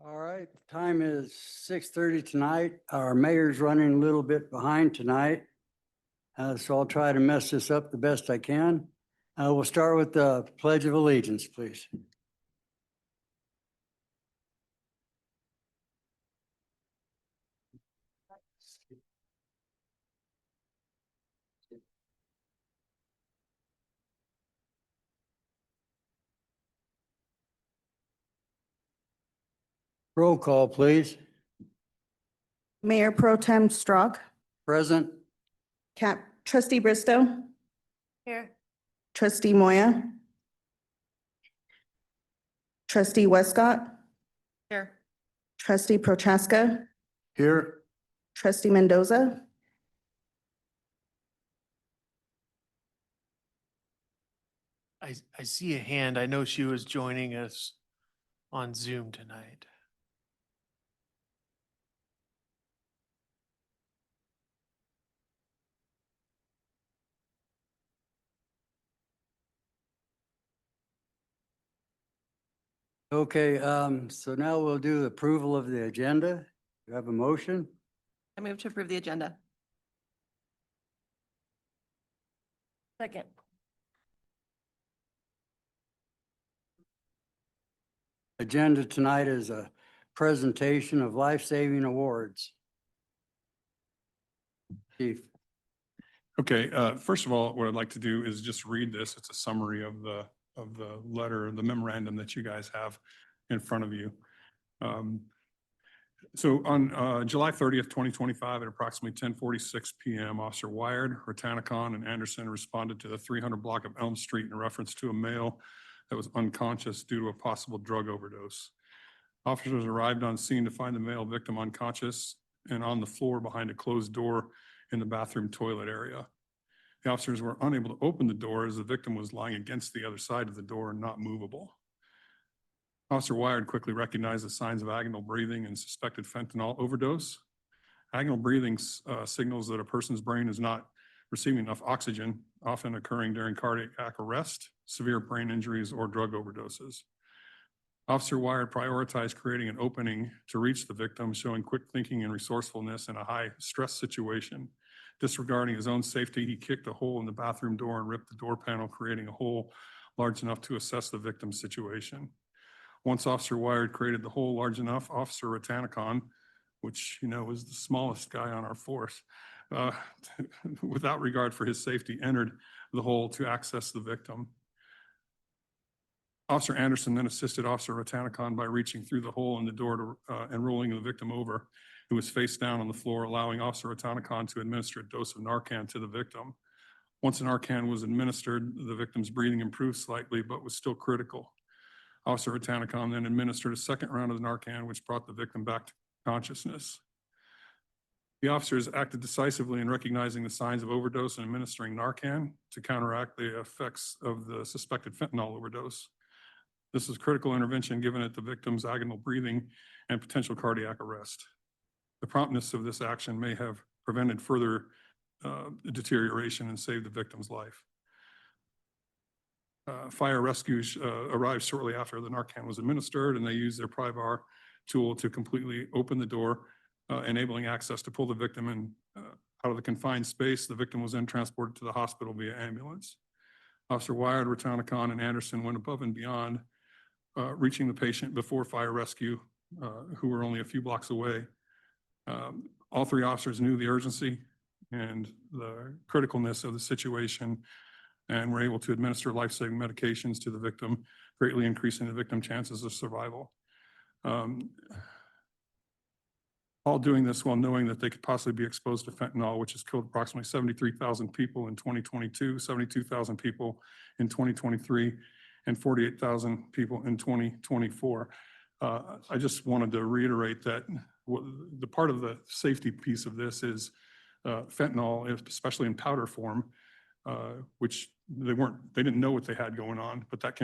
All right, time is 6:30 tonight. Our mayor's running a little bit behind tonight. So I'll try to mess this up the best I can. We'll start with the Pledge of Allegiance, please. Roll call, please. Mayor Pro Tem Strog, Present. Trustee Bristow, Here. Trustee Moya, Trustee Westcott, Here. Trustee Prochaska, Here. Trustee Mendoza, I see a hand. I know she was joining us on Zoom tonight. Okay, so now we'll do approval of the agenda. You have a motion? I move to approve the agenda. Second. Agenda tonight is a presentation of life-saving awards. Chief. Okay, first of all, what I'd like to do is just read this. It's a summary of the letter, the memorandum that you guys have in front of you. So on July 30th, 2025, at approximately 10:46 PM, Officer Wired, Ratanacon, and Anderson responded to the 300 block of Elm Street in reference to a male that was unconscious due to a possible drug overdose. Officers arrived on scene to find the male victim unconscious and on the floor behind a closed door in the bathroom toilet area. The officers were unable to open the door as the victim was lying against the other side of the door and not movable. Officer Wired quickly recognized the signs of agonal breathing and suspected fentanyl overdose. Agonal breathing signals that a person's brain is not receiving enough oxygen, often occurring during cardiac arrest, severe brain injuries, or drug overdoses. Officer Wired prioritized creating an opening to reach the victim, showing quick thinking and resourcefulness in a high stress situation. Disregarding his own safety, he kicked a hole in the bathroom door and ripped the door panel, creating a hole large enough to assess the victim's situation. Once Officer Wired created the hole large enough, Officer Ratanacon, which was the smallest guy on our force, without regard for his safety, entered the hole to access the victim. Officer Anderson then assisted Officer Ratanacon by reaching through the hole in the door and rolling the victim over, who was face down on the floor, allowing Officer Ratanacon to administer a dose of Narcan to the victim. Once Narcan was administered, the victim's breathing improved slightly, but was still critical. Officer Ratanacon then administered a second round of the Narcan, which brought the victim back to consciousness. The officers acted decisively in recognizing the signs of overdose and administering Narcan to counteract the effects of the suspected fentanyl overdose. This is critical intervention given at the victim's agonal breathing and potential cardiac arrest. The promptness of this action may have prevented further deterioration and saved the victim's life. Fire rescue arrived shortly after the Narcan was administered, and they used their Pryvar tool to completely open the door, enabling access to pull the victim out of the confined space. The victim was then transported to the hospital via ambulance. Officer Wired, Ratanacon, and Anderson went above and beyond, reaching the patient before fire rescue, who were only a few blocks away. All three officers knew the urgency and the criticalness of the situation and were able to administer life-saving medications to the victim, greatly increasing the victim's chances of survival. All doing this while knowing that they could possibly be exposed to fentanyl, which has killed approximately 73,000 people in 2022, 72,000 people in 2023, and 48,000 people in 2024. I just wanted to reiterate that the part of the safety piece of this is fentanyl, especially in powder form, which they didn't know what they had going on, but that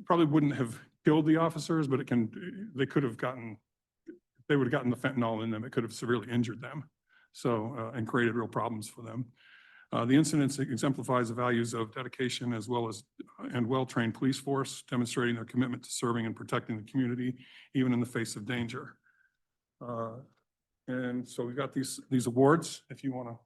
probably wouldn't have killed the officers, but they would have gotten the fentanyl in them. It could have severely injured them. So, and created real problems for them. The incident exemplifies the values of dedication as well as and well-trained police force, demonstrating their commitment to serving and protecting the community, even in the face of danger. And so we've got these awards, if you want to.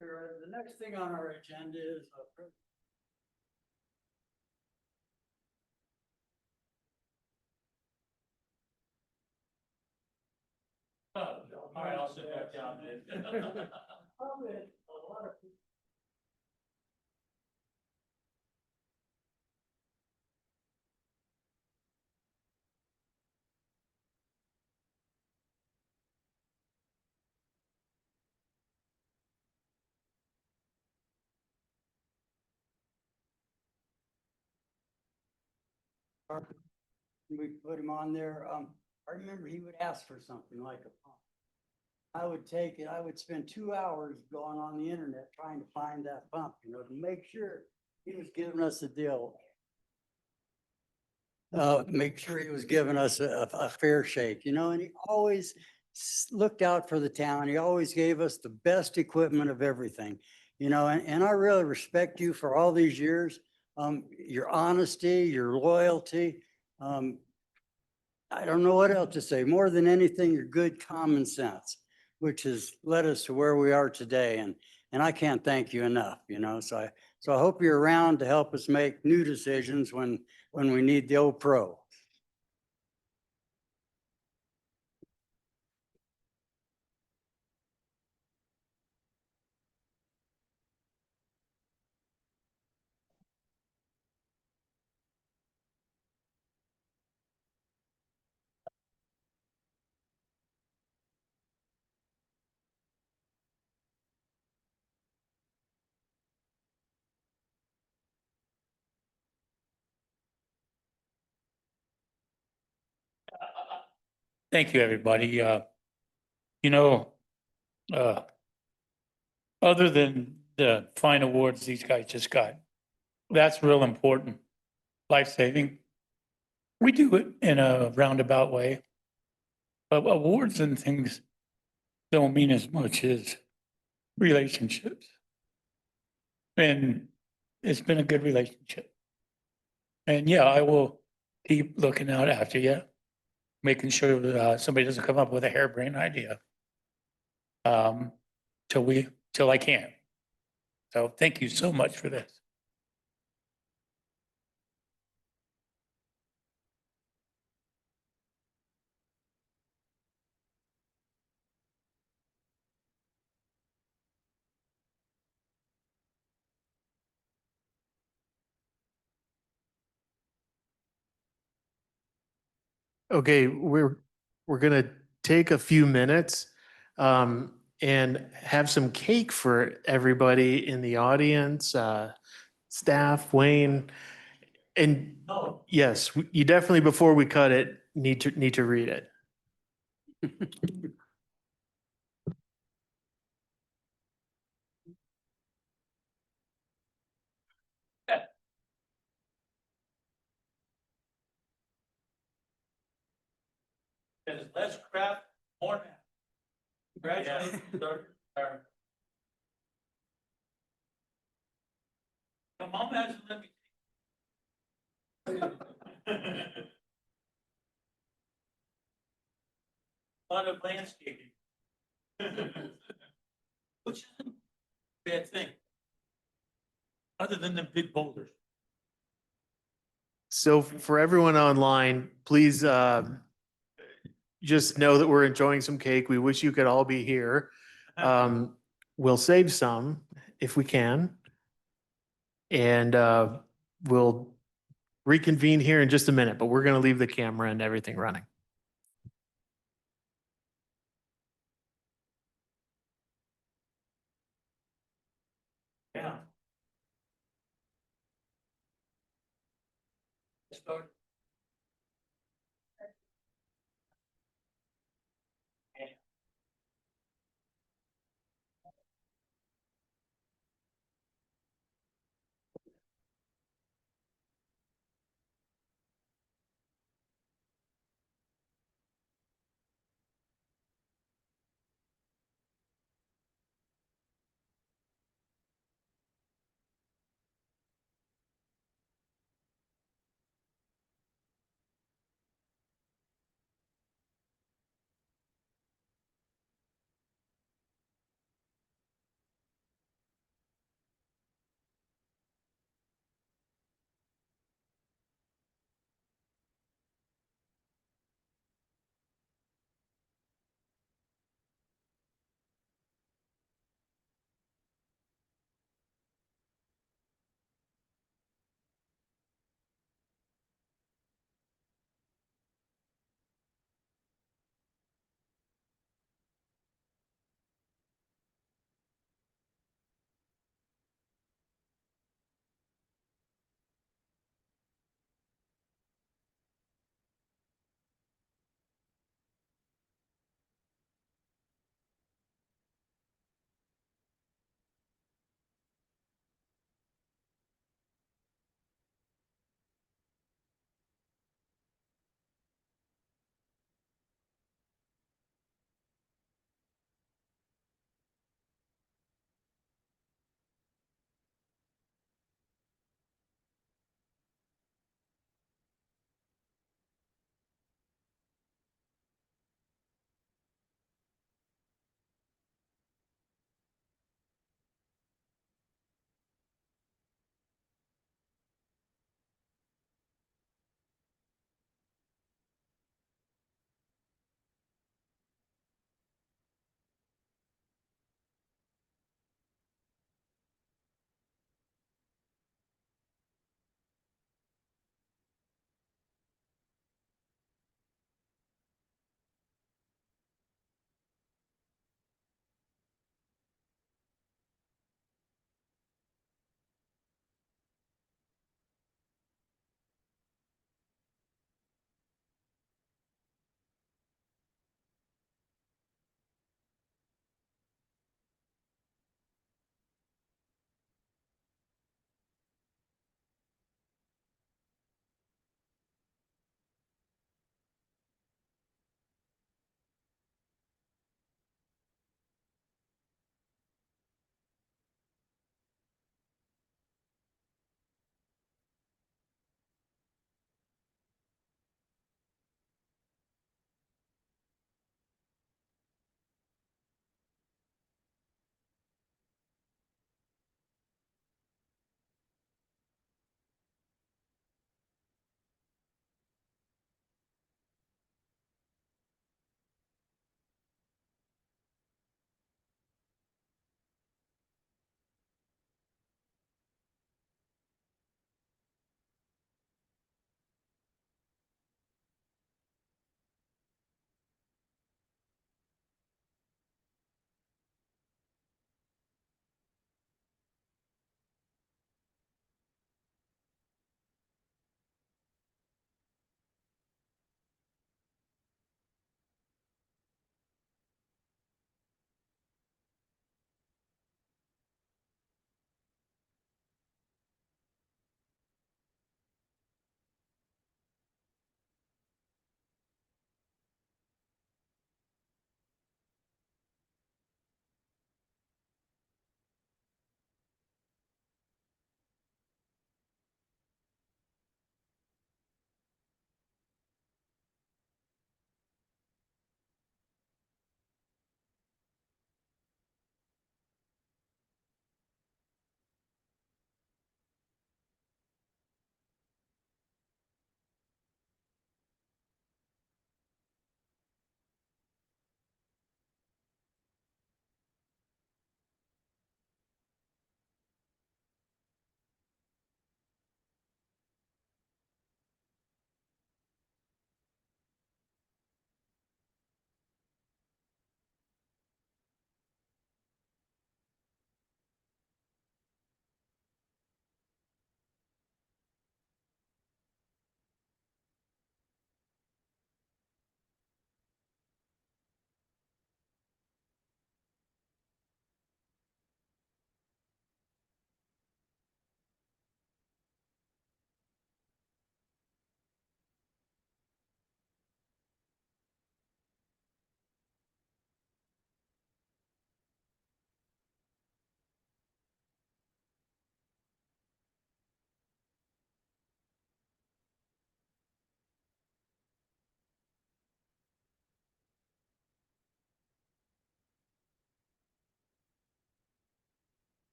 The next thing on our agenda is All right, I'll sit back down then. we put him on there. I remember he would ask for something like a pump. I would take it, I would spend 2 hours going on the internet trying to find that pump, to make sure he was giving us a deal. Make sure he was giving us a fair shake, and he always looked out for the town. He always gave us the best equipment of everything, and I really respect you for all these years. Your honesty, your loyalty. I don't know what else to say. More than anything, your good common sense, which has led us to where we are today. And I can't thank you enough, so I hope you're around to help us make new decisions when we need the old pro. Thank you, everybody. You know, uh, other than the fine awards these guys just got, that's real important, life-saving. We do it in a roundabout way. But awards and things don't mean as much as relationships. And it's been a good relationship. And yeah, I will keep looking out after you, making sure that somebody doesn't come up with a harebrained idea. Till I can. So thank you so much for this. Okay, we're gonna take a few minutes. and have some cake for everybody in the audience, staff, Wayne. And yes, you definitely, before we cut it, need to read it. There's less crap, more now. Congratulations, Dr. Barrett. My mom hasn't let me. A lot of landscaping. Which isn't a bad thing. Other than the big boulders. So for everyone online, please just know that we're enjoying some cake. We wish you could all be here. We'll save some if we can. And we'll reconvene here in just a minute, but we're going to leave the camera and everything running. Yeah. Start.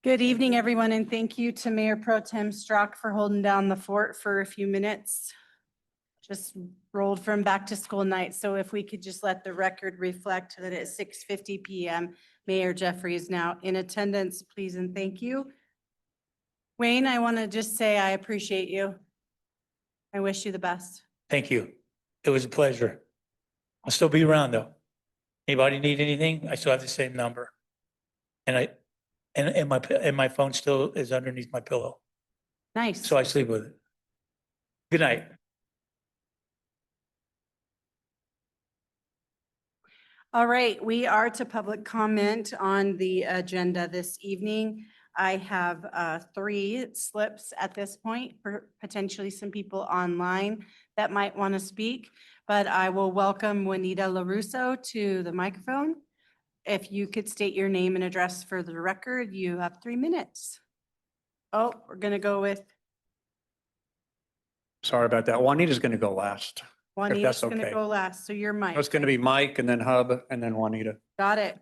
Good evening, everyone, and thank you to Mayor Pro Tem Strock for holding down the fort for a few minutes. Just rolled from back to school night, so if we could just let the record reflect that at 6:50 PM, Mayor Jeffrey is now in attendance, please and thank you. Wayne, I want to just say I appreciate you. I wish you the best. Thank you. It was a pleasure. I'll still be around though. Anybody need anything? I still have the same number. And my phone still is underneath my pillow, Nice. so I sleep with it. Good night. All right, we are to public comment on the agenda this evening. I have 3 slips at this point, for potentially some people online that might want to speak, but I will welcome Juanita LaRusso to the microphone. If you could state your name and address for the record, you have 3 minutes. Oh, we're going to go with Sorry about that. Juanita's going to go last. Juanita's that's going to okay. go last, so you're Mike. It's going to be Mike and then Hub and then Juanita. Got it.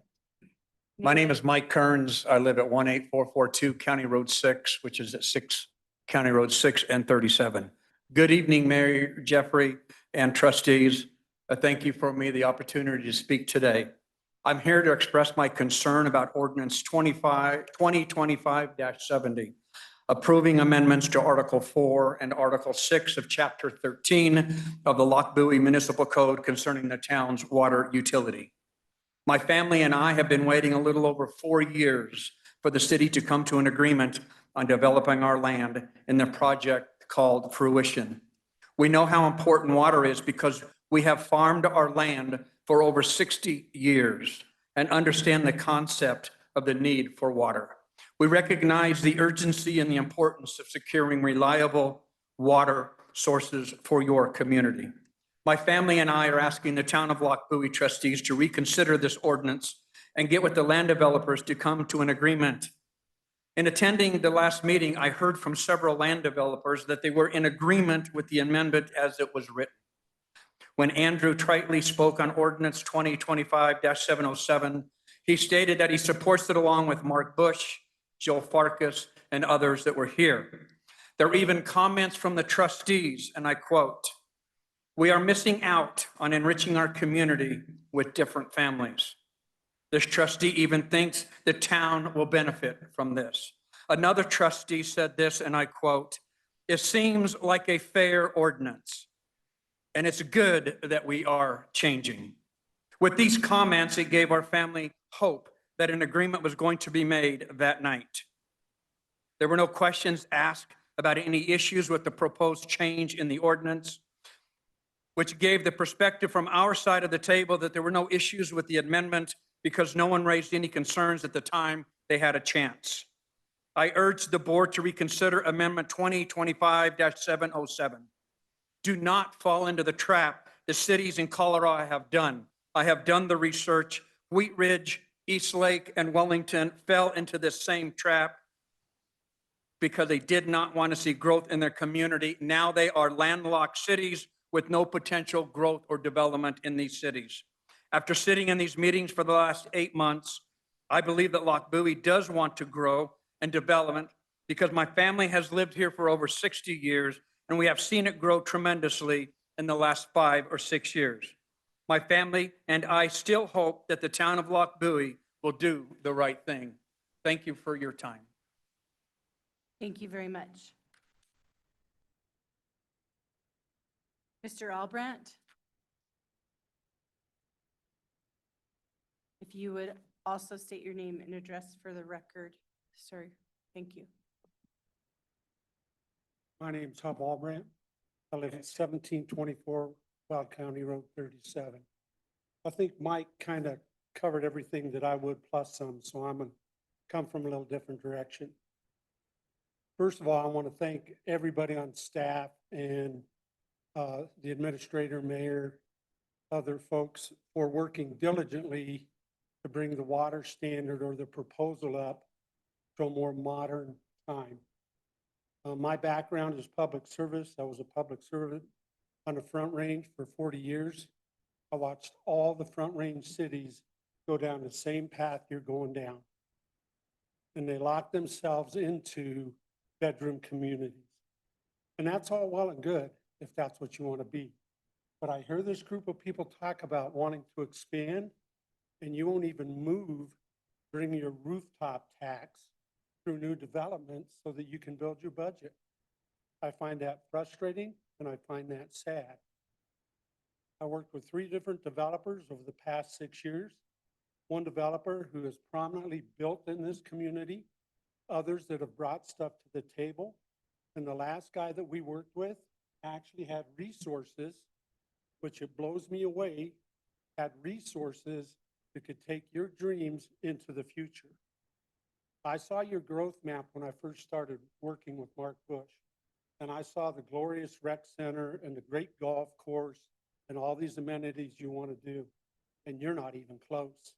My name is Mike Kearns. I live at 18442 County Road 6, which is at 6 County Road 6 and 37. Good evening, Mayor Jeffrey and trustees. Thank you for me the opportunity to speak today. I'm here to express my concern about ordinance 2025-70, approving amendments to Article 4 and Article 6 of Chapter 13 of the Lochbuie Municipal Code concerning the town's water utility. My family and I have been waiting a little over 4 years for the city to come to an agreement on developing our land in the project called Fruition. We know how important water is because we have farmed our land for over 60 years and understand the concept of the need for water. We recognize the urgency and the importance of securing reliable water sources for your community. My family and I are asking the Town of Lochbuie trustees to reconsider this ordinance and get with the land developers to come to an agreement. In attending the last meeting, I heard from several land developers that they were in agreement with the amendment as it was written. When Andrew Tritely spoke on ordinance 2025-707, he stated that he supports it along with Mark Bush, Joe Farkas, and others that were here. There were even comments from the trustees, and I quote, "We are missing out on enriching our community with different families." This trustee even thinks the town will benefit from this. Another trustee said this, and I quote, "It seems like a fair ordinance, and it's good that we are changing." With these comments, it gave our family hope that an agreement was going to be made that night. There were no questions asked about any issues with the proposed change in the ordinance, which gave the perspective from our side of the table that there were no issues with the amendment because no one raised any concerns at the time they had a chance. I urge the board to reconsider Amendment 2025-707. Do not fall into the trap the cities in Colorado have done. I have done the research. Wheat Ridge, Eastlake, and Wellington fell into this same trap because they did not want to see growth in their community. Now they are landlocked cities with no potential growth or development in these cities. After sitting in these meetings for the last 8 months, I believe that Lochbuie does want to grow and development because my family has lived here for over 60 years and we have seen it grow tremendously in the last 5 or 6 years. My family and I still hope that the town of Lochbuie will do the right thing. Thank you for your time. Thank you very much. Mr. Albrandt? If you would also state your name and address for the record, sir. Thank you. My name's Hub Albrandt. I live at 1724 Cloud County Road 37. I think Mike kind of covered everything that I would plus some, so I'm gonna come from a little different direction. First of all, I want to thank everybody on staff and the administrator, mayor, other folks for working diligently to bring the water standard or the proposal up to a more modern time. My background is public service. I was a public servant on the Front Range for 40 years. I watched all the Front Range cities go down the same path you're going down. and they lock themselves into bedroom communities. And that's all well and good if that's what you want to be. But I hear this group of people talk about wanting to expand, and you won't even move, bring your rooftop tax through new developments so that you can build your budget. I find that frustrating and I find that sad. I worked with 3 different developers over the past 6 years. One developer who has prominently built in this community, others that have brought stuff to the table. And the last guy that we worked with actually had resources, which it blows me away, had resources that could take your dreams into the future. I saw your growth map when I first started working with Mark Bush, and I saw the glorious rec center and the great golf course and all these amenities you want to do, and you're not even close.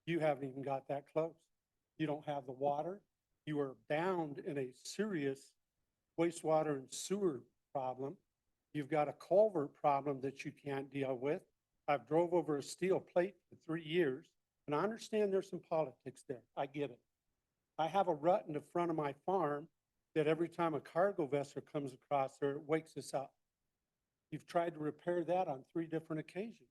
You haven't even got that close. You don't have the water. You are bound in a serious wastewater and sewer problem. You've got a culvert problem that you can't deal with. I've drove over a steel plate for 3 years, and I understand there's some politics there. I get it. I have a rut in the front of my farm that every time a cargo vessel comes across there, it wakes us up. You've tried to repair that on 3 different occasions.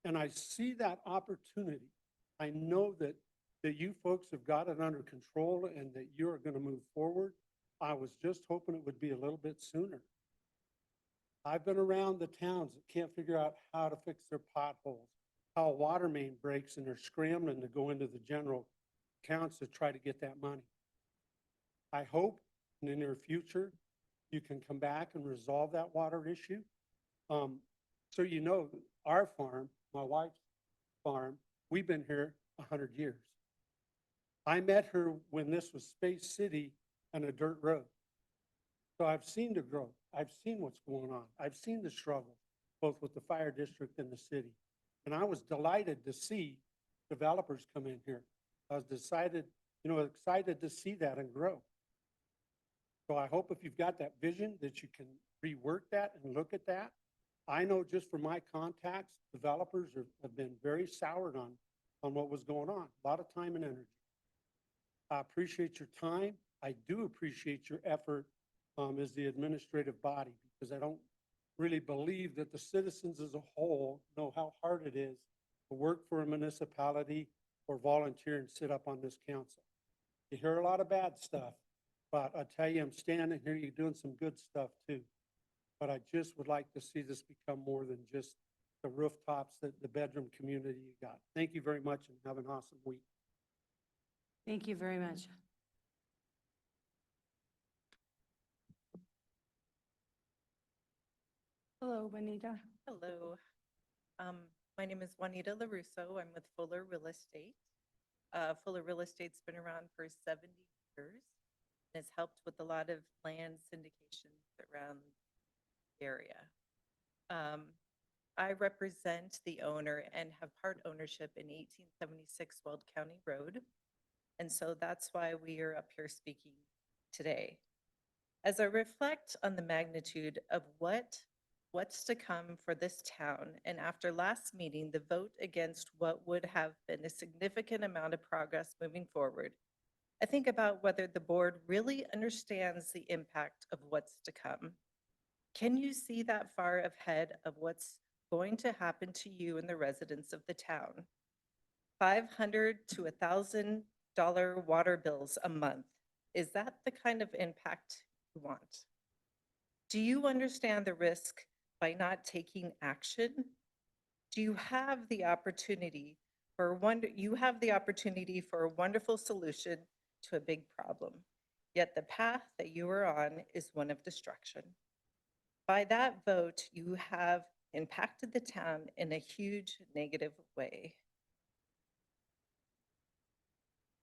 And I see that opportunity. I know that you folks have got it under control and that you're going to move forward. I was just hoping it would be a little bit sooner. I've been around the towns that can't figure out how to fix their potholes, how a water main breaks, and they're scrambling to go into the general accounts to try to get that money. I hope in the near future, you can come back and resolve that water issue. So you know, our farm, my wife's farm, we've been here 100 years. I met her when this was Space City and a dirt road. So I've seen the growth. I've seen what's going on. I've seen the struggle, both with the fire district and the city. And I was delighted to see developers come in here. I was excited to see that and grow. So I hope if you've got that vision that you can rework that and look at that. I know just from my contacts, developers have been very soured on what was going on, a lot of time and energy. I appreciate your time. I do appreciate your effort as the administrative body, because I don't really believe that the citizens as a whole know how hard it is to work for a municipality or volunteer and sit up on this council. You hear a lot of bad stuff, but I tell you, I'm standing here, you're doing some good stuff too. But I just would like to see this become more than just the rooftops, the bedroom community you got. Thank you very much and have an awesome week. Thank you very much. Hello, Juanita. Hello. My name is Juanita LaRusso. I'm with Fuller Real Estate. Fuller Real Estate's been around for 70 years and has helped with a lot of land syndications around the area. I represent the owner and have part ownership in 1876 Weld County Road. And so that's why we are up here speaking today. As I reflect on the magnitude of what's to come for this town, and after last meeting, the vote against what would have been a significant amount of progress moving forward, I think about whether the board really understands the impact of what's to come. Can you see that far ahead of what's going to happen to you and the residents of the town? $500 to $1,000 water bills a month. Is that the kind of impact you want? Do you understand the risk by not taking action? Do you have the opportunity for a wonderful solution to a big problem? Yet the path that you are on is one of destruction. By that vote, you have impacted the town in a huge negative way.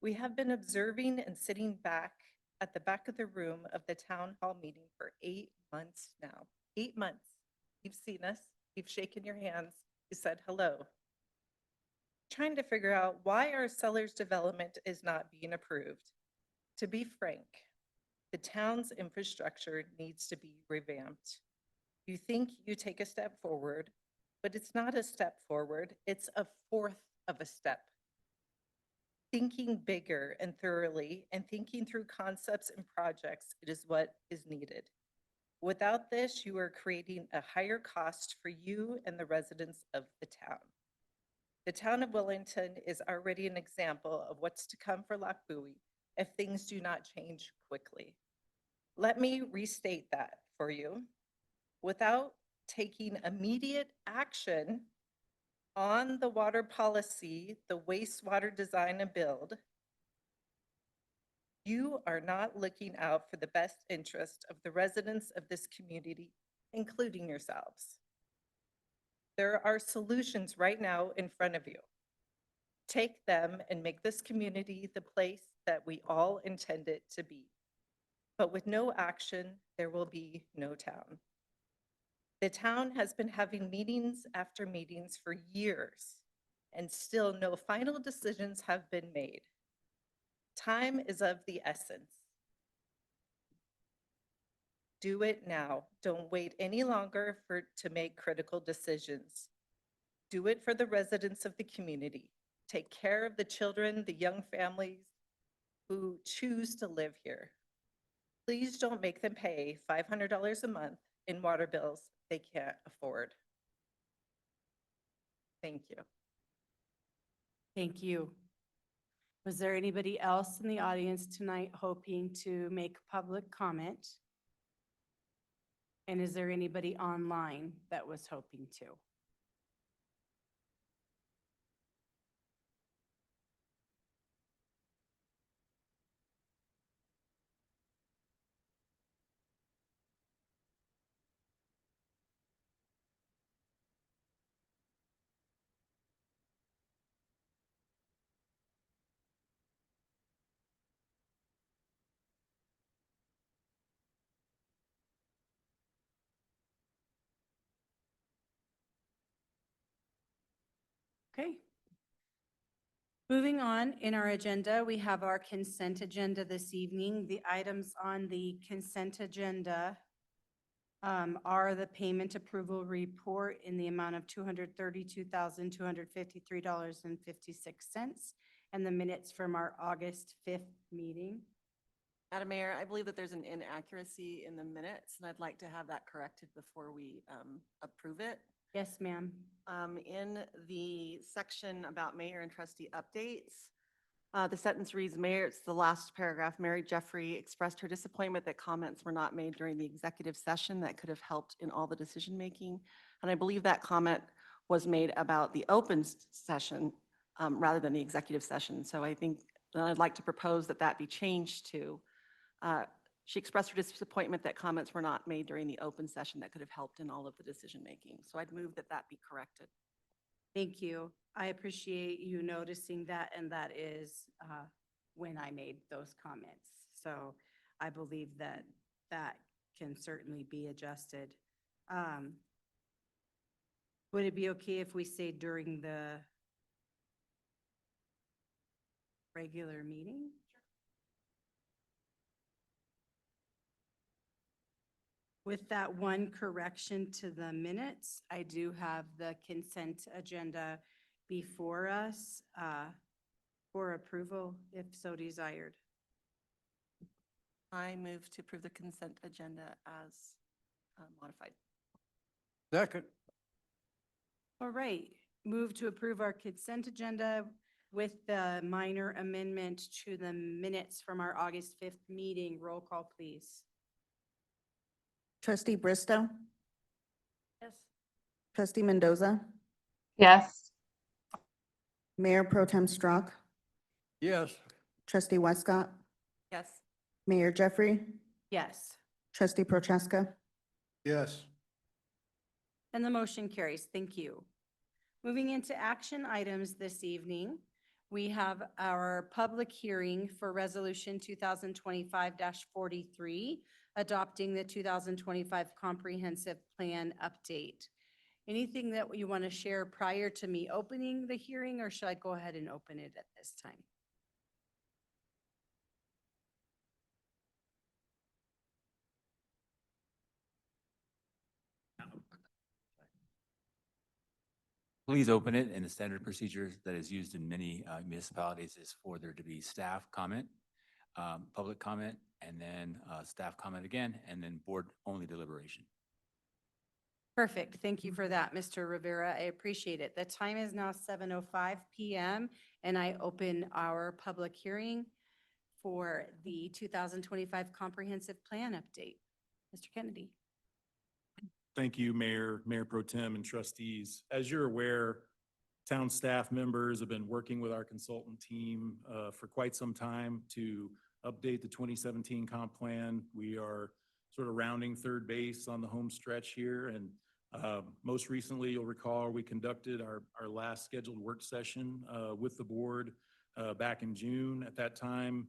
We have been observing and sitting back at the back of the room of the town hall meeting for 8 months now. 8 months. You've seen us, you've shaken your hands, you said hello. Trying to figure out why our Sellers development is not being approved. To be frank, the town's infrastructure needs to be revamped. You think you take a step forward, but it's not a step forward, it's a fourth of a step. Thinking bigger and thoroughly and thinking through concepts and projects, it is what is needed. Without this, you are creating a higher cost for you and the residents of the town. The town of Wellington is already an example of what's to come for Loch Bowie if things do not change quickly. Let me restate that for you. Without taking immediate action on the water policy, the wastewater design and build, you are not looking out for the best interest of the residents of this community, including yourselves. There are solutions right now in front of you. Take them and make this community the place that we all intend it to be. But with no action, there will be no town. The town has been having meetings after meetings for years, and still no final decisions have been made. Time is of the essence. Do it now. Don't wait any longer to make critical decisions. Do it for the residents of the community. Take care of the children, the young families who choose to live here. Please don't make them pay $500 a month in water bills they can't afford. Thank you. Thank you. Was there anybody else in the audience tonight hoping to make public comment? And is there anybody online that was hoping to? Okay. Moving on in our agenda, we have our consent agenda this evening. The items on the consent agenda are the payment approval report in the amount of $232,253.56 and the minutes from our August 5th meeting. Madam Mayor, I believe that there's an inaccuracy in the minutes, and I'd like to have that corrected before we approve it. Yes, ma'am. In the section about mayor and trustee updates, the sentence reads, Mayor, it's the last paragraph, Mary Jeffrey expressed her disappointment that comments were not made during the executive session that could have helped in all the decision-making. And I believe that comment was made about the open session rather than the executive session. So I think I'd like to propose that that be changed to, she expressed her disappointment that comments were not made during the open session that could have helped in all of the decision-making. So I'd move that that be corrected. Thank you. I appreciate you noticing that, and that is when I made those comments. So I believe that that can certainly be adjusted. Would it be okay if we say during the regular meeting? With that one correction to the minutes, I do have the consent agenda before us for approval if so desired. I move to approve the consent agenda as modified. Second. All right, move to approve our consent agenda with the minor amendment to the minutes from our August 5th meeting. Roll call, please. Trustee Bristow, Yes. trustee Mendoza, Yes. Mayor Pro Tem Straugh, Yes. trustee Westcott, Yes. Mayor Jeffrey, Yes. trustee Prochaska. Yes. And the motion carries. Thank you. Moving into action items this evening, we have our public hearing for Resolution 2025-43, adopting the 2025 Comprehensive Plan Update. Anything that you want to share prior to me opening the hearing, or should I go ahead and open it at this time? please open it, and the standard procedure that is used in many municipalities is for there to be staff comment, public comment, and then staff comment again, and then board-only deliberation. Perfect. Thank you for that, Mr. Rivera. I appreciate it. The time is now 7:05 PM, and I open our public hearing for the 2025 Comprehensive Plan Update. Mr. Kennedy. Thank you, Mayor, Mayor Pro Tem, and trustees. As you're aware, town staff members have been working with our consultant team for quite some time to update the 2017 comp plan. We are sort of rounding third base on the home stretch here. And most recently, you'll recall, we conducted our last scheduled work session with the board back in June. At that time,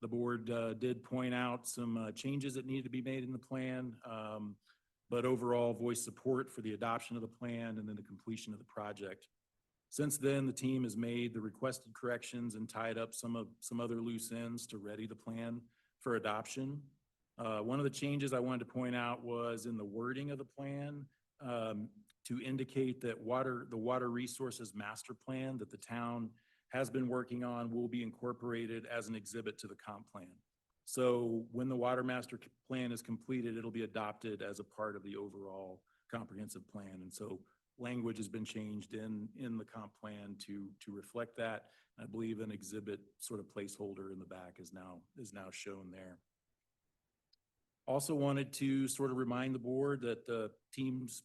the board did point out some changes that needed to be made in the plan, but overall voiced support for the adoption of the plan and then the completion of the project. Since then, the team has made the requested corrections and tied up some other loose ends to ready the plan for adoption. One of the changes I wanted to point out was in the wording of the plan to indicate that the Water Resources Master Plan that the town has been working on will be incorporated as an exhibit to the comp plan. So when the Water Master Plan is completed, it'll be adopted as a part of the overall comprehensive plan. And so language has been changed in the comp plan to reflect that. I believe an exhibit sort of placeholder in the back is now shown there. Also wanted to sort of remind the board that the team's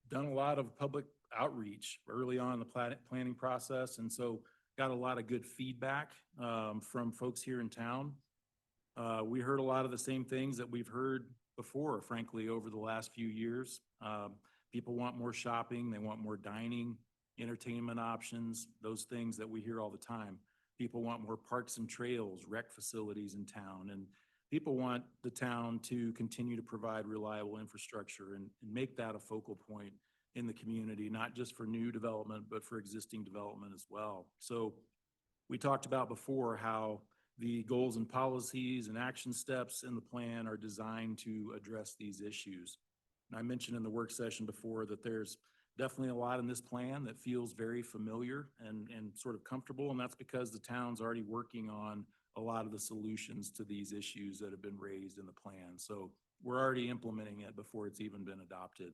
done a lot of public outreach early on in the planning process. And so got a lot of good feedback from folks here in town. We heard a lot of the same things that we've heard before, frankly, over the last few years. People want more shopping, they want more dining, entertainment options, those things that we hear all the time. People want more parks and trails, rec facilities in town, and people want the town to continue to provide reliable infrastructure and make that a focal point in the community, not just for new development, but for existing development as well. So we talked about before how the goals and policies and action steps in the plan are designed to address these issues. And I mentioned in the work session before that there's definitely a lot in this plan that feels very familiar and sort of comfortable. And that's because the town's already working on a lot of the solutions to these issues that have been raised in the plan. So we're already implementing it before it's even been adopted.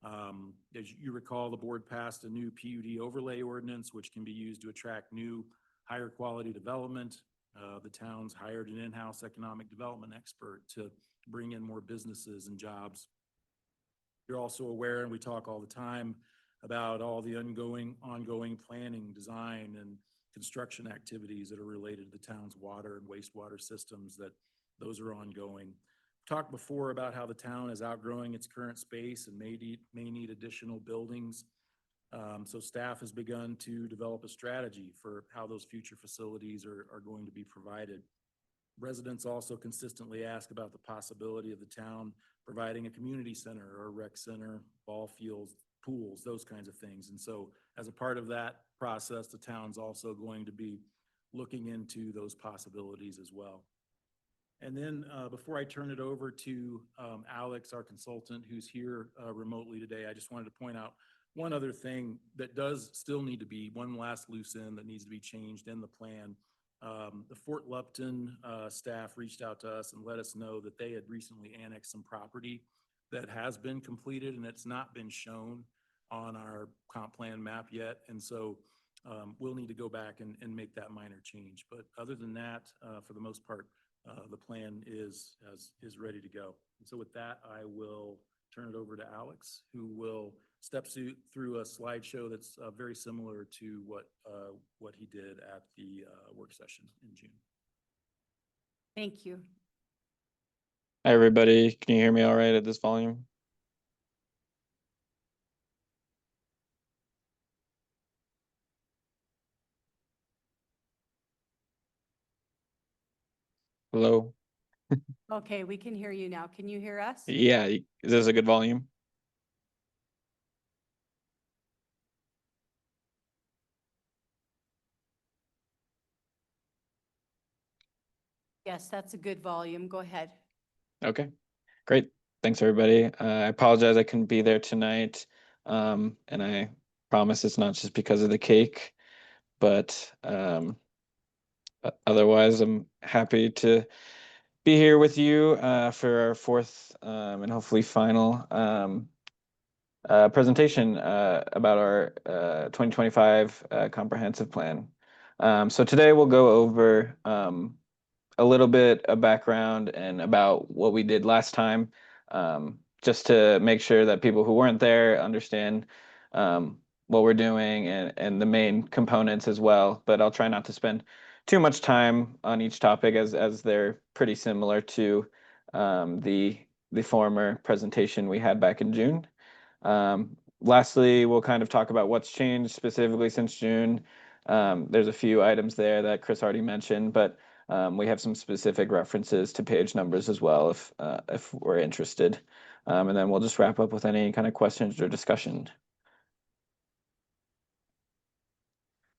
As you recall, the board passed a new PUD overlay ordinance, which can be used to attract new, higher quality development. The town's hired an in-house economic development expert to bring in more businesses and jobs. You're also aware, and we talk all the time about all the ongoing planning, design, and construction activities that are related to the town's water and wastewater systems, that those are ongoing. Talked before about how the town is outgrowing its current space and may need additional buildings. So staff has begun to develop a strategy for how those future facilities are going to be provided. Residents also consistently ask about the possibility of the town providing a community center or a rec center, ball fields, pools, those kinds of things. And so as a part of that process, the town's also going to be looking into those possibilities as well. And then before I turn it over to Alex, our consultant, who's here remotely today, I just wanted to point out one other thing that does still need to be, one last loose end that needs to be changed in the plan. The Fort Lupton staff reached out to us and let us know that they had recently annexed some property that has been completed and it's not been shown on our comp plan map yet. And so we'll need to go back and make that minor change. But other than that, for the most part, the plan is ready to go. And so with that, I will turn it over to Alex, who will step through a slideshow that's very similar to what he did at the work session in June. Thank you. Hi, everybody. Can you hear me all right at this volume? Hello? Okay, we can hear you now. Can you hear us? Yeah, is this a good volume? Yes, that's a good volume. Go ahead. Okay, great. Thanks, everybody. I apologize I couldn't be there tonight. And I promise it's not just because of the cake, but otherwise, I'm happy to be here with you for our fourth and hopefully final presentation about our 2025 comprehensive plan. So today we'll go over a little bit of background and about what we did last time, just to make sure that people who weren't there understand what we're doing and the main components as well. But I'll try not to spend too much time on each topic as they're pretty similar to the former presentation we had back in June. Lastly, we'll kind of talk about what's changed specifically since June. There's a few items there that Chris already mentioned, but we have some specific references to page numbers as well if we're interested. And then we'll just wrap up with any kind of questions or discussion.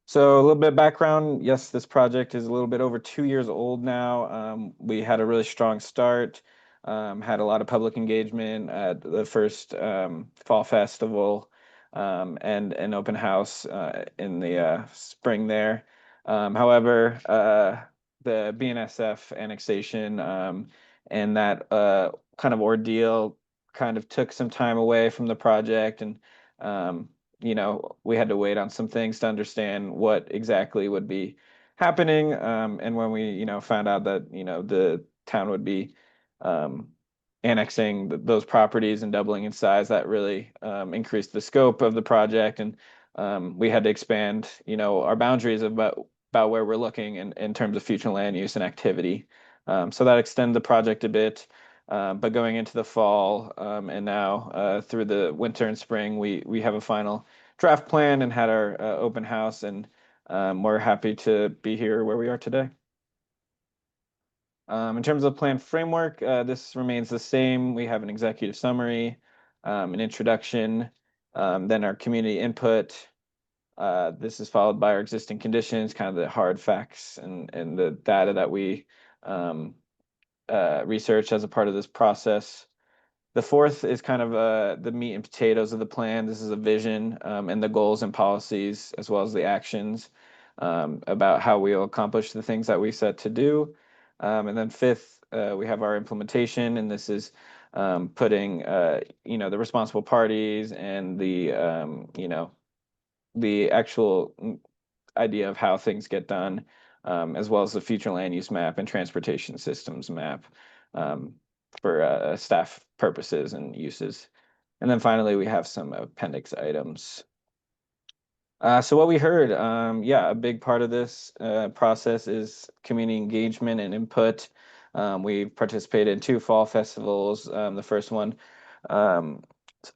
So a little bit of background. Yes, this project is a little bit over 2 years old now. We had a really strong start, had a lot of public engagement at the first fall festival and an open house in the spring there. However, the BNSF annexation and that kind of ordeal kind of took some time away from the project, and we had to wait on some things to understand what exactly would be happening. And when we, found out that, the town would be annexing those properties and doubling in size, that really increased the scope of the project. And we had to expand, our boundaries about where we're looking in terms of future land use and activity. So that extended the project a bit. But going into the fall and now through the winter and spring, we have a final draft plan and had our open house, and we're happy to be here where we are today. In terms of plan framework, this remains the same. We have an executive summary, an introduction, then our community input. This is followed by our existing conditions, kind of the hard facts and the data that we research as a part of this process. The fourth is kind of the meat and potatoes of the plan. This is a vision and the goals and policies, as well as the actions about how we will accomplish the things that we set to do. And then fifth, we have our implementation, and this is putting the responsible parties and the actual idea of how things get done, as well as the future land use map and transportation systems map for staff purposes and uses. And then finally, we have some appendix items. So what we heard, a big part of this process is community engagement and input. We participated in 2 fall festivals. The first one,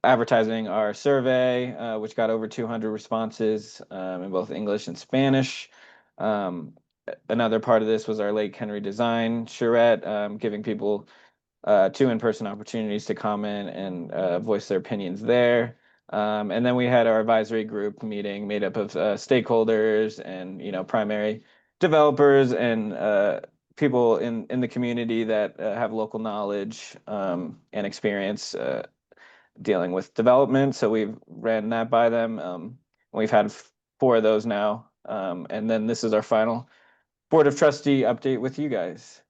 advertising our survey, which got over 200 responses in both English and Spanish. Another part of this was our Lake Henry Design charrette, giving people 2 in-person opportunities to comment and voice their opinions there. And then we had our advisory group meeting made up of stakeholders and, primary developers and people in the community that have local knowledge and experience dealing with development. So we've ran that by them. We've had 4 of those now. And then this is our final Board of Trustee update with you guys.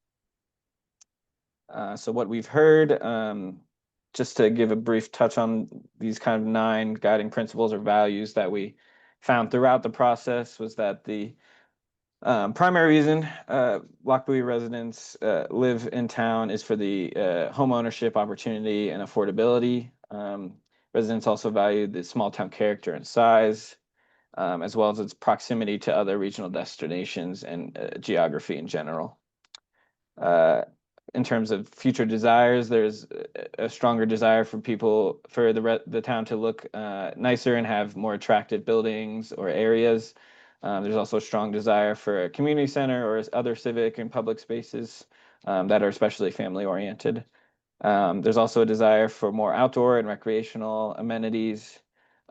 So what we've heard, just to give a brief touch on these kind of 9 guiding principles or values that we found throughout the process, was that the primary reason Lochbuie residents live in town is for the home ownership opportunity and affordability. Residents also value the small town character and size, as well as its proximity to other regional destinations and geography in general. In terms of future desires, there's a stronger desire for people, for the town to look nicer and have more attractive buildings or areas. There's also a strong desire for a community center or other civic and public spaces that are especially family oriented. There's also a desire for more outdoor and recreational amenities.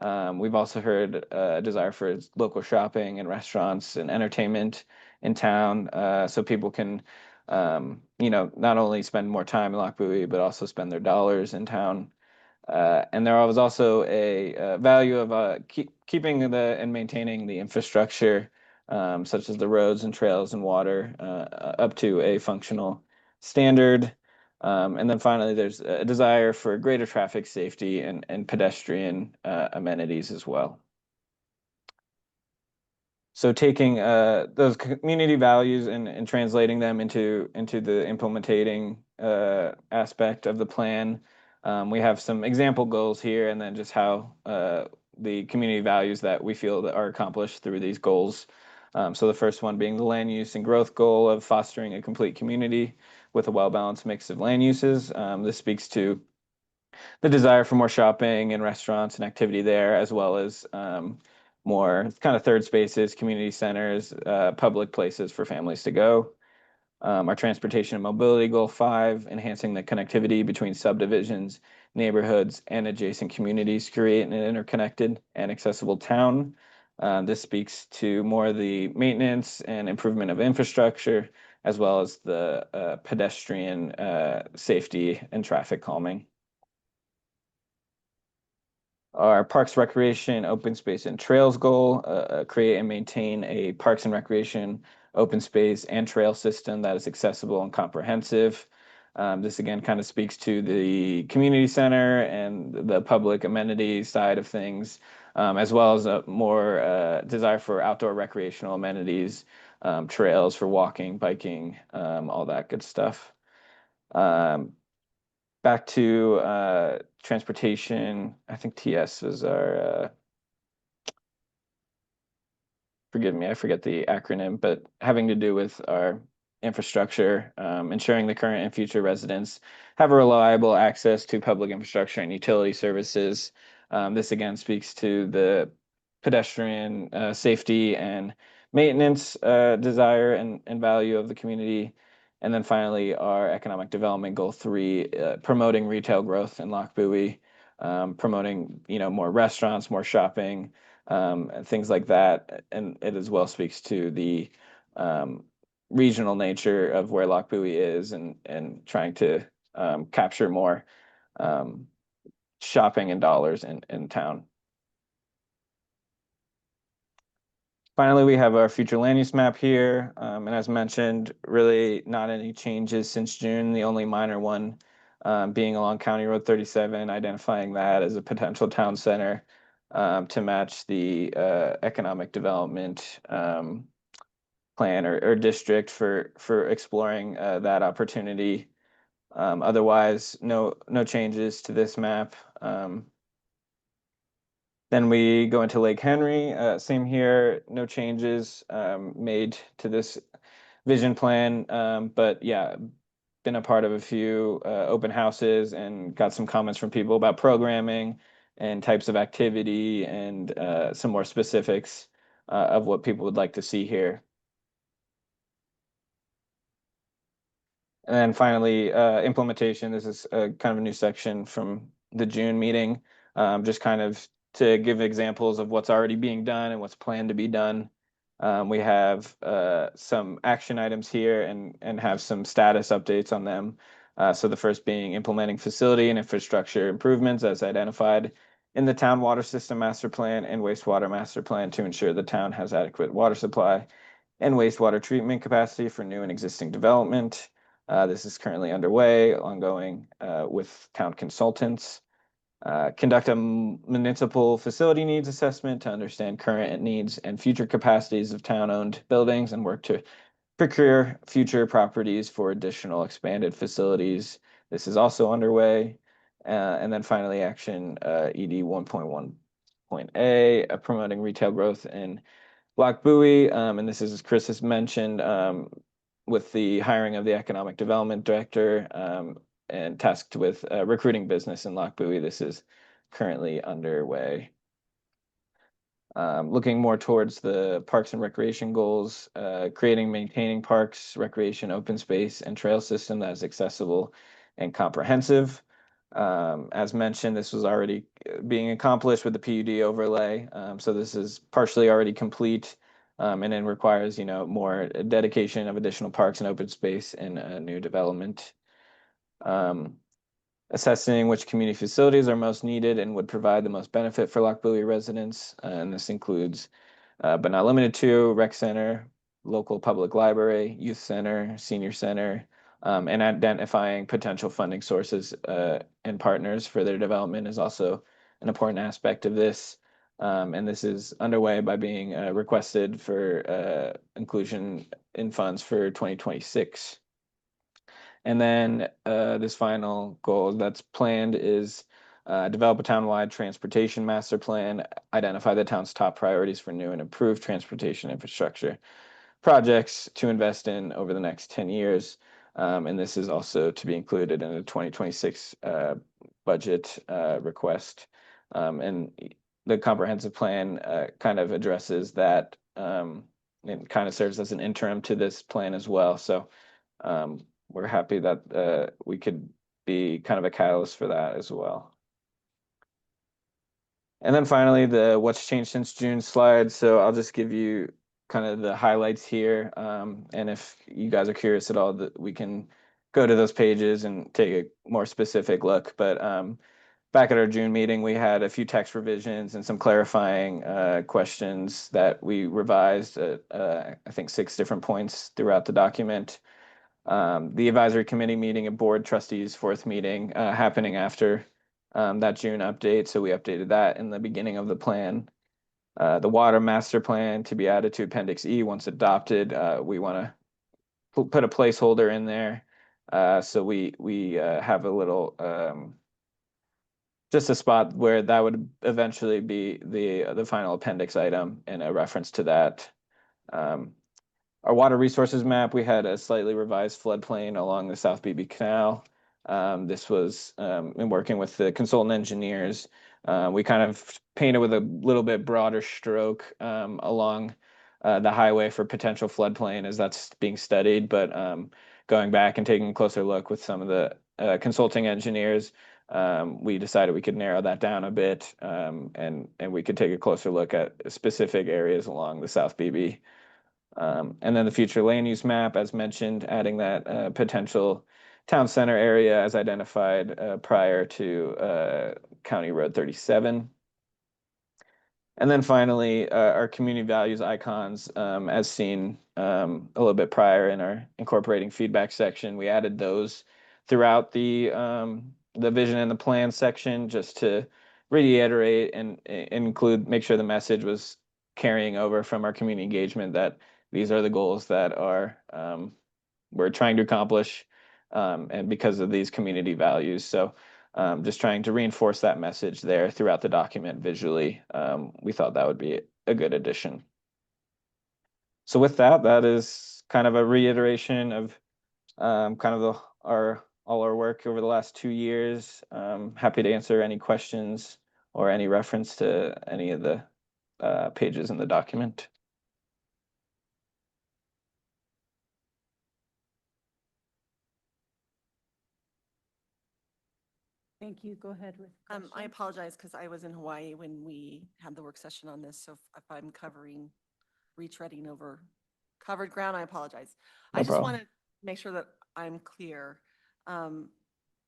We've also heard a desire for local shopping and restaurants and entertainment in town, so people can not only spend more time in Lochbuie, but also spend their dollars in town. And there was also a value of keeping and maintaining the infrastructure, such as the roads and trails and water, up to a functional standard. And then finally, there's a desire for greater traffic safety and pedestrian amenities as well. So taking those community values and translating them into the implementing aspect of the plan, we have some example goals here, and then just how the community values that we feel that are accomplished through these goals. So the first one being the land use and growth goal of fostering a complete community with a well-balanced mix of land uses. This speaks to the desire for more shopping and restaurants and activity there, as well as more kind of third spaces, community centers, public places for families to go. Our transportation and mobility goal 5, enhancing the connectivity between subdivisions, neighborhoods, and adjacent communities to create an interconnected and accessible town. This speaks to more of the maintenance and improvement of infrastructure, as well as the pedestrian safety and traffic calming. Our Parks, Recreation, Open Space, and Trails goal, create and maintain a Parks and Recreation, open space, and trail system that is accessible and comprehensive. This again kind of speaks to the community center and the public amenity side of things, as well as a more desire for outdoor recreational amenities, trails for walking, biking, all that good stuff. Back to transportation, I think TS was our, forgive me, I forget the acronym, but having to do with our infrastructure, ensuring the current and future residents have a reliable access to public infrastructure and utility services. This again speaks to the pedestrian safety and maintenance desire and value of the community. And then finally, our economic development goal 3, promoting retail growth in Loch Buie, promoting more restaurants, more shopping, and things like that. And it as well speaks to the regional nature of where Loch Buie is, and trying to capture more shopping and dollars in town. Finally, we have our future land use map here. And as mentioned, really not any changes since June. The only minor one being along County Road 37, identifying that as a potential town center to match the economic development plan or district for exploring that opportunity. Otherwise, no changes to this map. Then we go into Lake Henry, same here, no changes made to this vision plan. But yeah, been a part of a few open houses and got some comments from people about programming and types of activity, and some more specifics of what people would like to see here. And then finally, implementation. This is kind of a new section from the June meeting, just kind of to give examples of what's already being done and what's planned to be done. We have some action items here and have some status updates on them. So the first being implementing facility and infrastructure improvements as identified in the town water system master plan and wastewater master plan to ensure the town has adequate water supply and wastewater treatment capacity for new and existing development. This is currently underway, ongoing with town consultants. Conduct a municipal facility needs assessment to understand current needs and future capacities of town-owned buildings, and work to procure future properties for additional expanded facilities. This is also underway. And then finally, action ED 1.1.A, promoting retail growth in Loch Buie. And this is, as Chris has mentioned, with the hiring of the economic development director, and tasked with recruiting business in Loch Buie. This is currently underway. Looking more towards the parks and recreation goals, creating, maintaining parks, recreation, open space, and trail system that is accessible and comprehensive. As mentioned, this was already being accomplished with the PUD overlay. So this is partially already complete, and then requires, more dedication of additional parks and open space and new development. assessing which community facilities are most needed and would provide the most benefit for Lock Bowie residents. And this includes, but not limited to, rec center, local public library, youth center, senior center, and identifying potential funding sources and partners for their development is also an important aspect of this. And this is underway by being requested for inclusion in funds for 2026. And then this final goal that's planned is develop a townwide transportation master plan, identify the town's top priorities for new and improved transportation infrastructure projects to invest in over the next 10 years. And this is also to be included in the 2026 budget request. And the comprehensive plan kind of addresses that and kind of serves as an interim to this plan as well. So we're happy that we could be kind of a catalyst for that as well. And then finally, the what's changed since June slide. So I'll just give you kind of the highlights here. And if you guys are curious at all, that we can go to those pages and take a more specific look. But back at our June meeting, we had a few text revisions and some clarifying questions that we revised at, I think, 6 different points throughout the document. The advisory committee meeting and board trustees' 4th meeting happening after that June update. So we updated that in the beginning of the plan. The water master plan to be added to Appendix E once adopted. We want to put a placeholder in there. So we have a little, just a spot where that would eventually be the final appendix item and a reference to that. Our water resources map, we had a slightly revised floodplain along the South Beebe Canal. This was in working with the consultant engineers. We kind of painted with a little bit broader stroke along the highway for potential floodplain as that's being studied. But going back and taking a closer look with some of the consulting engineers, we decided we could narrow that down a bit and we could take a closer look at specific areas along the South Beebe. And then the future land use map, as mentioned, adding that potential town center area as identified prior to County Road 37. And then finally, our community values icons, as seen a little bit prior in our incorporating feedback section, we added those throughout the vision and the plan section just to reiterate and include, make sure the message was carrying over from our community engagement that these are the goals that are we're trying to accomplish and because of these community values. So just trying to reinforce that message there throughout the document visually. We thought that would be a good addition. So with that, that is kind of a reiteration of kind of all our work over the last 2 years. Happy to answer any questions or any reference to any of the pages in the document. Thank you. Go ahead with I questions. apologize because I was in Hawaii when we had the work session on this. So if I'm retreading over covered ground, I apologize. No I just problem. want to make sure that I'm clear.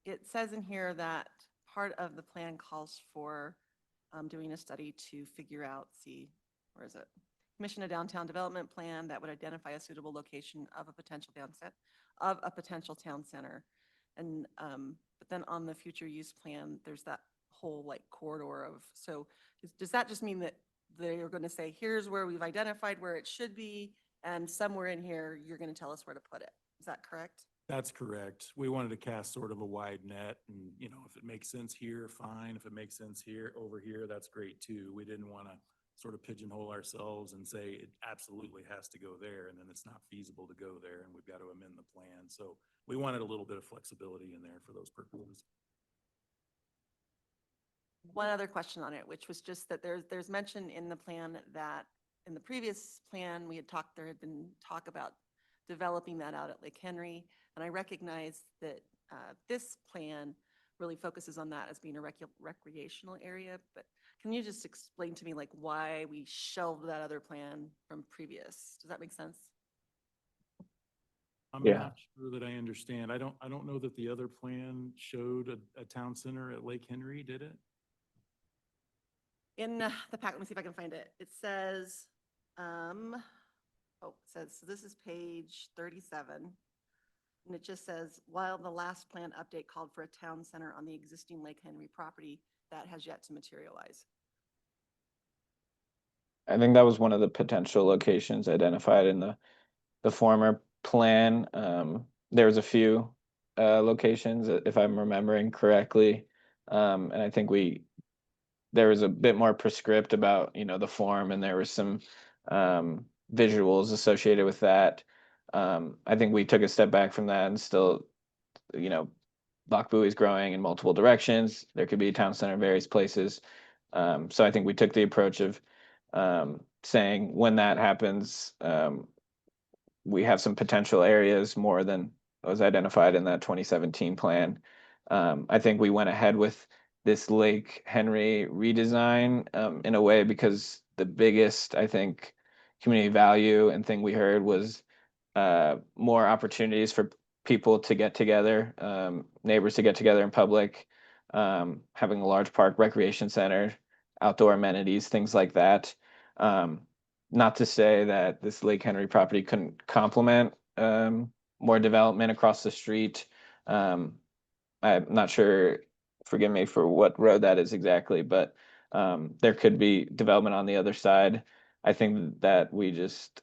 It says in here that part of the plan calls for doing a study to figure out, where is it? Commission a downtown development plan that would identify a suitable location of a potential town center. And but then on the future use plan, there's that whole like corridor of, so does that just mean that they're going to say, here's where we've identified where it should be, and somewhere in here, you're going to tell us where to put it? Is that correct? That's correct. We wanted to cast sort of a wide net and, you know, if it makes sense here, fine. If it makes sense here, over here, that's great too. We didn't want to sort of pigeonhole ourselves and say it absolutely has to go there and then it's not feasible to go there and we've got to amend the plan. So we wanted a little bit of flexibility in there for those purposes. One other question on it, which was just that there's mention in the plan that in the previous plan, there had been talk about developing that out at Lake Henry. And I recognize that this plan really focuses on that as being a recreational area. But can you just explain to me like why we shelved that other plan from previous? Does that make sense? I'm Yeah. not sure that I understand. I don't know that the other plan showed a town center at Lake Henry, did it? In the pack, let me see if I can find it. It says, it says, so this is page 37. And it just says, while the last plan update called for a town center on the existing Lake Henry property, that has yet to materialize. I think that was one of the potential locations identified in the former plan. There was a few locations, if I'm remembering correctly. And I think there was a bit more prescript about, the form, and there was some visuals associated with that. I think we took a step back from that and still, Lock Buoy is growing in multiple directions. There could be a town center in various places. So I think we took the approach of saying when that happens, we have some potential areas more than was identified in that 2017 plan. I think we went ahead with this Lake Henry redesign in a way because the biggest, I think, community value and thing we heard was more opportunities for people to get together, neighbors to get together in public, having a large park, recreation center, outdoor amenities, things like that. Not to say that this Lake Henry property couldn't complement more development across the street. I'm not sure, forgive me for what road that is exactly, but there could be development on the other side. I think that we just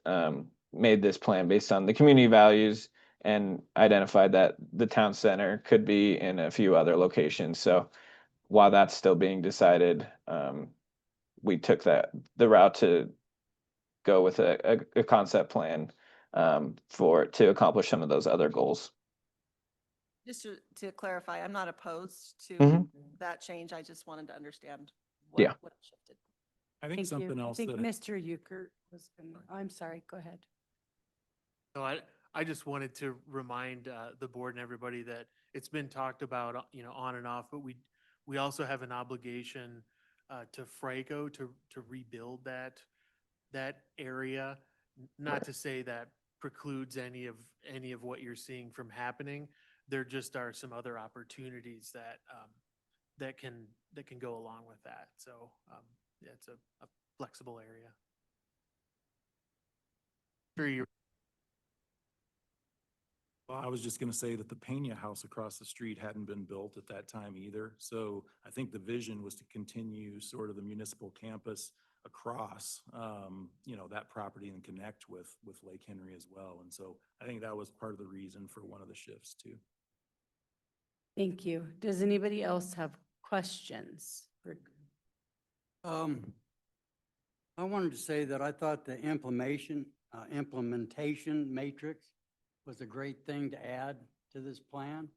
made this plan based on the community values and identified that the town center could be in a few other locations. So while that's still being decided, we took the route to go with a concept plan to accomplish some of those other goals. Just to clarify, I'm not opposed to Mhm. that change. I just wanted to understand Yeah. what shifted. I think Thank you. something I else think that. Mr. Euchre was gonna, I'm sorry, go ahead. No, I just wanted to remind the board and everybody that it's been talked about, on and off, but we also have an obligation to FRICO to rebuild that area. Not to say that precludes any of what you're seeing from happening. There just are some other opportunities that can go along with that. So yeah, it's a flexible area. Sure, you're Well, I was just gonna say that the Pena House across the street hadn't been built at that time either. So I think the vision was to continue sort of the municipal campus across, that property and connect with Lake Henry as well. And so I think that was part of the reason for one of the shifts too. Thank you. Does anybody else have questions? I wanted to say that I thought the implementation matrix was a great thing to add to this plan.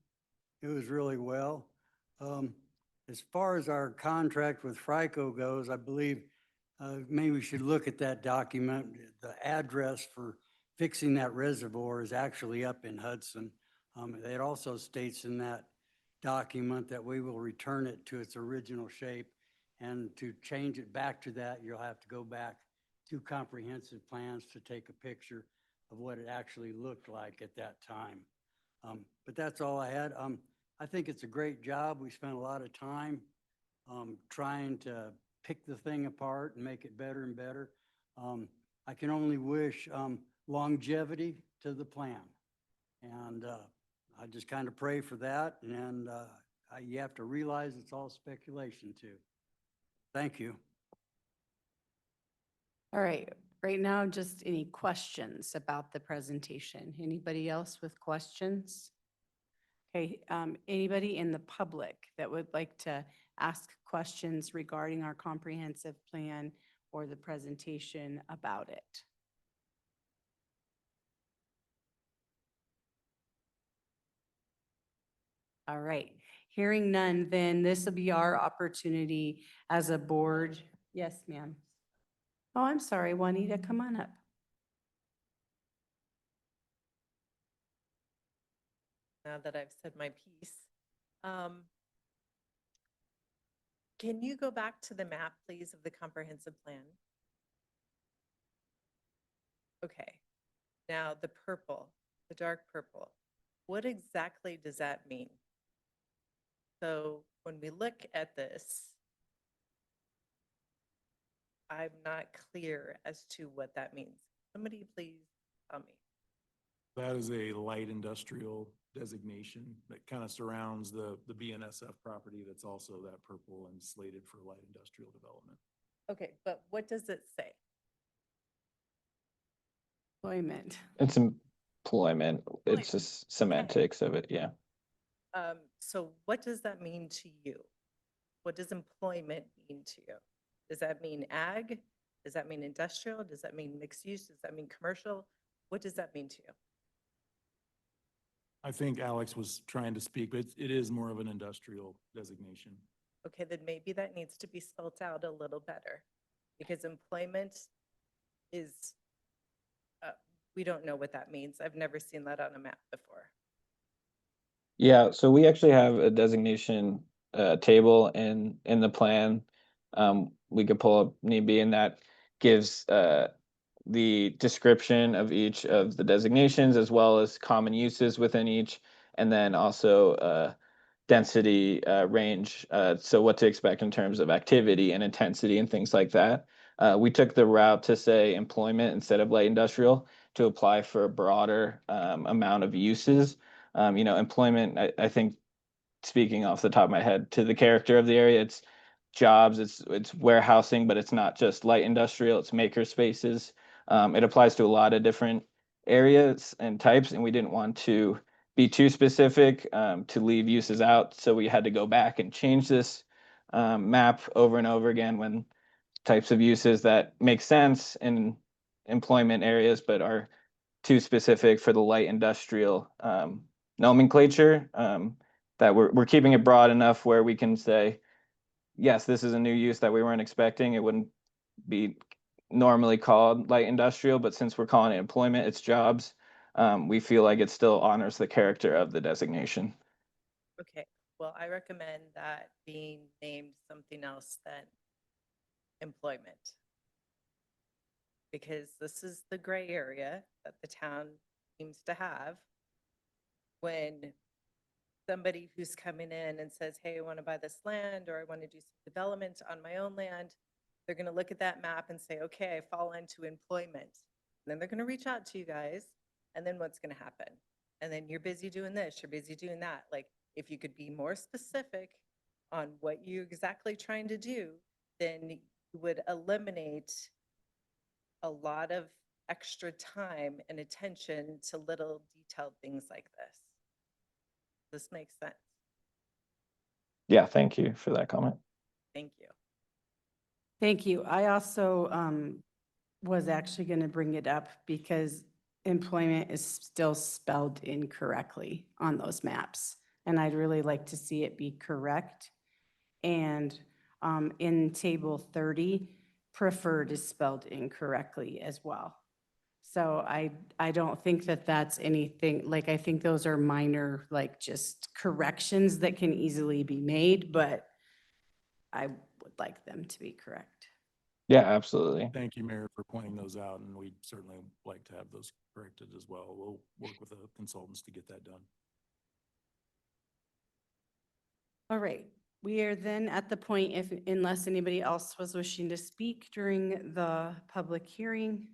It was really well. As far as our contract with FRICO goes, I believe maybe we should look at that document. The address for fixing that reservoir is actually up in Hudson. It also states in that document that we will return it to its original shape. And to change it back to that, you'll have to go back to comprehensive plans to take a picture of what it actually looked like at that time. But that's all I had. I think it's a great job. We spent a lot of time trying to pick the thing apart and make it better and better. I can only wish longevity to the plan. And I just kind of pray for that. And you have to realize it's all speculation too. Thank you. All right, right now, just any questions about the presentation? Anybody else with questions? Okay, anybody in the public that would like to ask questions regarding our comprehensive plan or the presentation about it? All right, hearing none, then this will be our opportunity as a board. Yes, ma'am. Oh, I'm sorry, Juanita, come on up. Now that I've said my piece. Can you go back to the map, please, of the comprehensive plan? Okay, now the purple, the dark purple. What exactly does that mean? So when we look at this, I'm not clear as to what that means. Somebody please tell me. That is a light industrial designation that kind of surrounds the BNSF property that's also that purple and slated for light industrial development. Okay, but what does it say? Employment. It's employment. It's just semantics of it. Yeah. So what does that mean to you? What does employment mean to you? Does that mean ag? Does that mean industrial? Does that mean mixed use? Does that mean commercial? What does that mean to you? I think Alex was trying to speak, but it is more of an industrial designation. Okay, then maybe that needs to be spelled out a little better because employment is, we don't know what that means. I've never seen that on a map before. Yeah, so we actually have a designation table in the plan. We could pull up need be, and that gives the description of each of the designations as well as common uses within each, and then also density range. So what to expect in terms of activity and intensity and things like that. We took the route to say employment instead of light industrial to apply for a broader amount of uses. Employment, I think, speaking off the top of my head, to the character of the area, it's jobs, it's warehousing, but it's not just light industrial, it's maker spaces. It applies to a lot of different areas and types, and we didn't want to be too specific to leave uses out. So we had to go back and change this map over and over again when types of uses that make sense in employment areas, but are too specific for the light industrial nomenclature, that we're keeping it broad enough where we can say, yes, this is a new use that we weren't expecting. It wouldn't be normally called light industrial, but since we're calling it employment, it's jobs. We feel like it still honors the character of the designation. Okay, well, I recommend that being named something else than employment. Because this is the gray area that the town seems to have. When somebody who's coming in and says, hey, I want to buy this land, or I want to do some development on my own land, they're going to look at that map and say, okay, I fall into employment. And then they're going to reach out to you guys. And then what's going to happen? And then you're busy doing this, you're busy doing that. Like, if you could be more specific on what you're exactly trying to do, then you would eliminate a lot of extra time and attention to little detailed things like this. This makes sense. Yeah, thank you for that comment. Thank you. Thank you. I also was actually going to bring it up because employment is still spelled incorrectly on those maps. And I'd really like to see it be correct. And in table 30, preferred is spelled incorrectly as well. So I don't think that that's anything, like, I think those are minor, like, just corrections that can easily be made, but I would like them to be correct. Yeah, absolutely. Thank you, Mayor, for pointing those out, and we'd certainly like to have those corrected as well. We'll work with the consultants to get that done. All right, we are then at the point, unless anybody else was wishing to speak during the public hearing,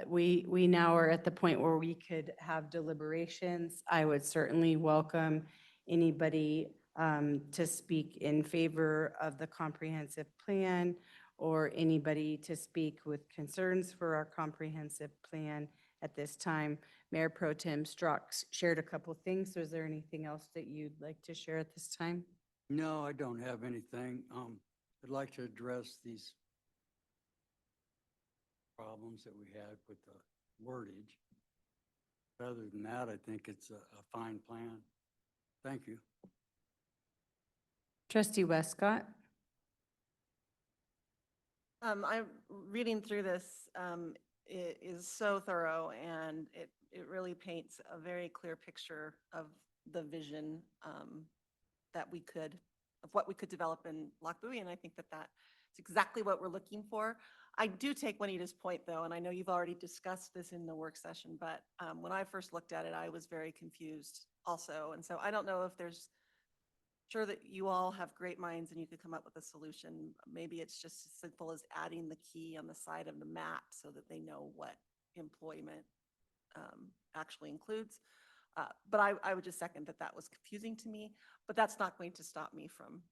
we now are at the point where we could have deliberations. I would certainly welcome anybody to speak in favor of the comprehensive plan, or anybody to speak with concerns for our comprehensive plan at this time. Mayor Pro Tem Strzok shared a couple things. So is there anything else that you'd like to share at this time? No, I don't have anything. I'd like to address these problems that we had with the wordage. Other than that, I think it's a fine plan. Thank you. Trustee Westcott? I'm reading through this, it is so thorough, and it really paints a very clear picture of the vision that we could, of what we could develop in Loch Buoy, and I think that It's exactly what we're looking for. I do take Juanita's point, though, and I know you've already discussed this in the work session, but when I first looked at it, I was very confused also. And so I don't know if there's, sure that you all have great minds and you could come up with a solution. Maybe it's just as simple as adding the key on the side of the map so that they know what employment actually includes. But I would just second that that was confusing to me, but that's not going to stop me from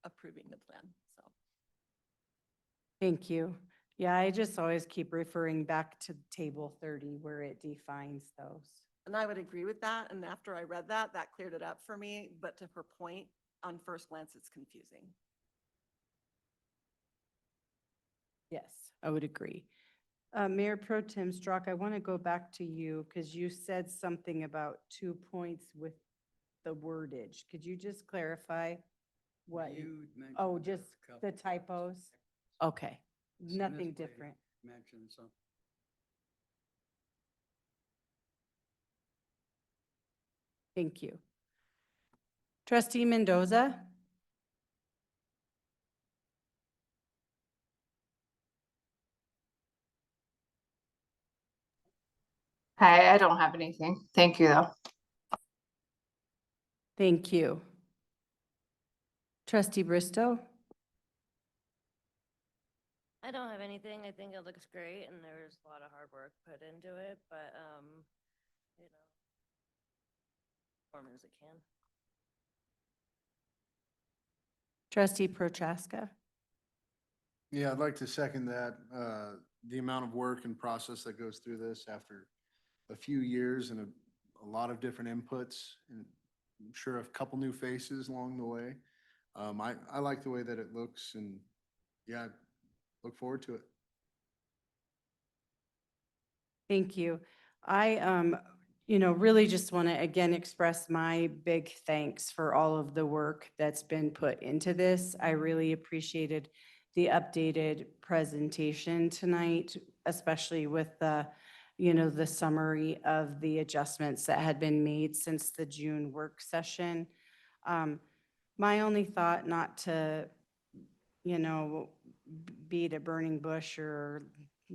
approving the plan, so. Thank you. Yeah, I just always keep referring back to table 30 where it defines those. And I would agree with that. And after I read that, that cleared it up for me. But to her point, on first glance, it's confusing. Yes, I would agree. Mayor Pro Tem Strzok, I want to go back to you because you said something about 2 points with the wordage. Could you just clarify what? Oh, just the typos? Okay, nothing different. Mentioned some. Thank you. Trustee Mendoza? Hi, I don't have anything. Thank you, though. Thank you. Trustee Bristow? I don't have anything. I think it looks great and there's a lot of hard work put into it, but, you know, perform as it can. Trustee Prochaska? Yeah, I'd like to second that. The amount of work and process that goes through this after a few years and a lot of different inputs, and I'm sure a couple new faces along the way. I like the way that it looks, and yeah, I look forward to it. Thank you. I, really just want to again express my big thanks for all of the work that's been put into this. I really appreciated the updated presentation tonight, especially with the, the summary of the adjustments that had been made since the June work session. My only thought, not to, beat a burning bush or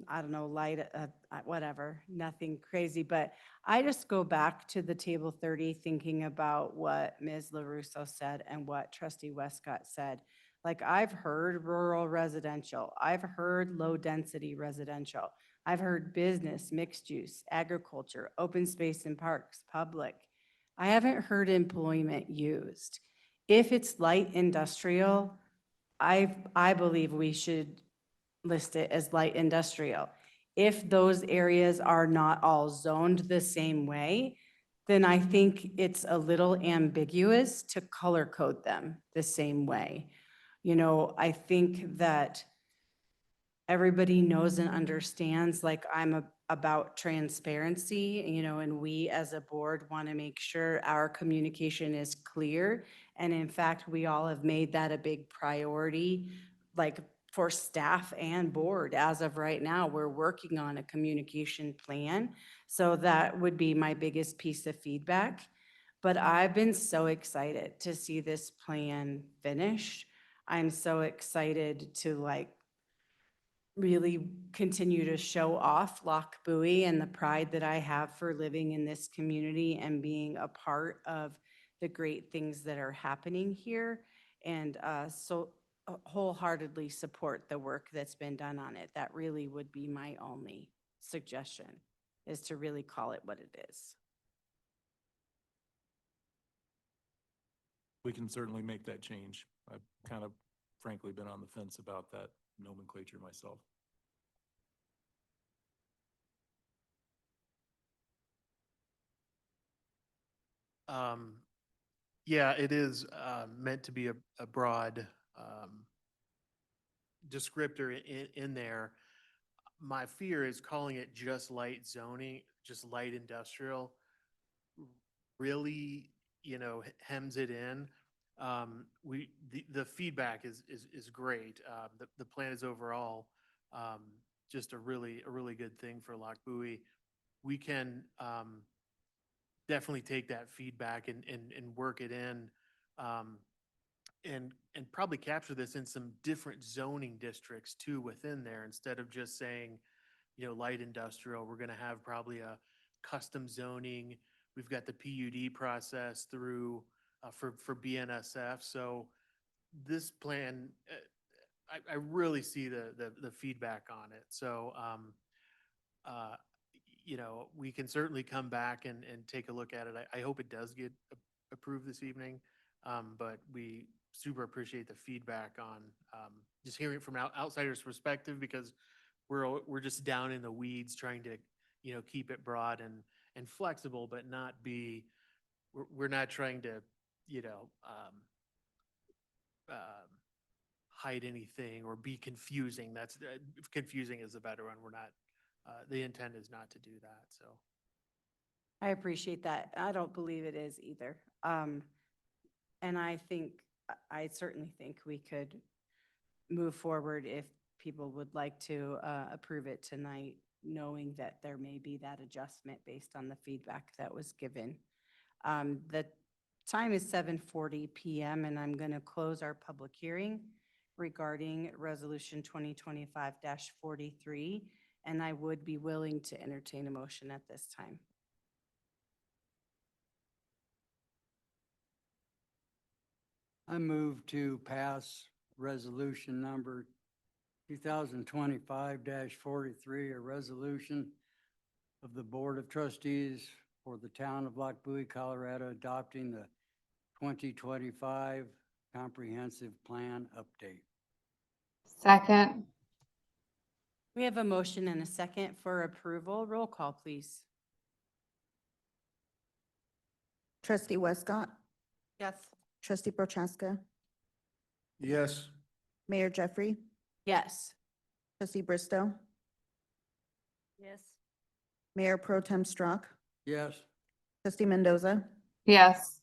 I don't know, light, whatever, nothing crazy, but I just go back to the table 30 thinking about what Ms. LaRusso said and what Trustee Westcott said. Like I've heard rural residential, I've heard low density residential, I've heard business, mixed use, agriculture, open space and parks, public. I haven't heard employment used. If it's light industrial, I believe we should list it as light industrial. If those areas are not all zoned the same way, then I think it's a little ambiguous to color code them the same way. I think that everybody knows and understands, like about transparency, and we as a board want to make sure our communication is clear. And in fact, we all have made that a big priority, like for staff and board. As of right now, we're working on a communication plan. So that would be my biggest piece of feedback. But I've been so excited to see this plan finished. I'm so excited to really continue to show off Loch Bowie and the pride that I have for living in this community and being a part of the great things that are happening here. And so wholeheartedly support the work that's been done on it. That really would be my only suggestion, is to really call it what it is. We can certainly make that change. I've kind of frankly been on the fence about that nomenclature myself. Yeah, it is meant to be a broad descriptor in there. My fear is calling it just light zoning, just light industrial, really, hems it in. The feedback is great. The plan is overall just a really good thing for Loch Bowie. We can definitely take that feedback and work it in and probably capture this in some different zoning districts too within there, instead of just saying, you know, light industrial, we're gonna have probably a custom zoning. We've got the PUD process through, for BNSF. So this plan, I really see the feedback on it. So, you know, we can certainly come back and take a look at it. I hope it does get approved this evening. But we super appreciate the feedback on, just hearing it from outsiders' perspective, because we're just down in the weeds trying to, you know, keep it broad and flexible, but not be, we're not trying to, you know, hide anything or be confusing. That's, confusing is a better one. We're not, the intent is not to do that, so. I appreciate that. I don't believe it is either. And I think, I certainly think we could move forward if people would like to approve it tonight, knowing that there may be that adjustment based on the feedback that was given. The time is 7:40 PM, and I'm going to close our public hearing regarding Resolution 2025-43, and I would be willing to entertain a motion at this time. I move to pass resolution number 2025-43, a resolution of the Board of Trustees for the town of Lock Bowie, Colorado, adopting the 2025 comprehensive plan update. Second. We have a motion and a second for approval. Roll call, please. Trustee Westcott, Yes. trustee Prochaska, Yes. Mayor Jeffrey, Yes. trustee Bristow, Yes. Mayor Pro Tem Straugh, Yes. trustee Mendoza, Yes.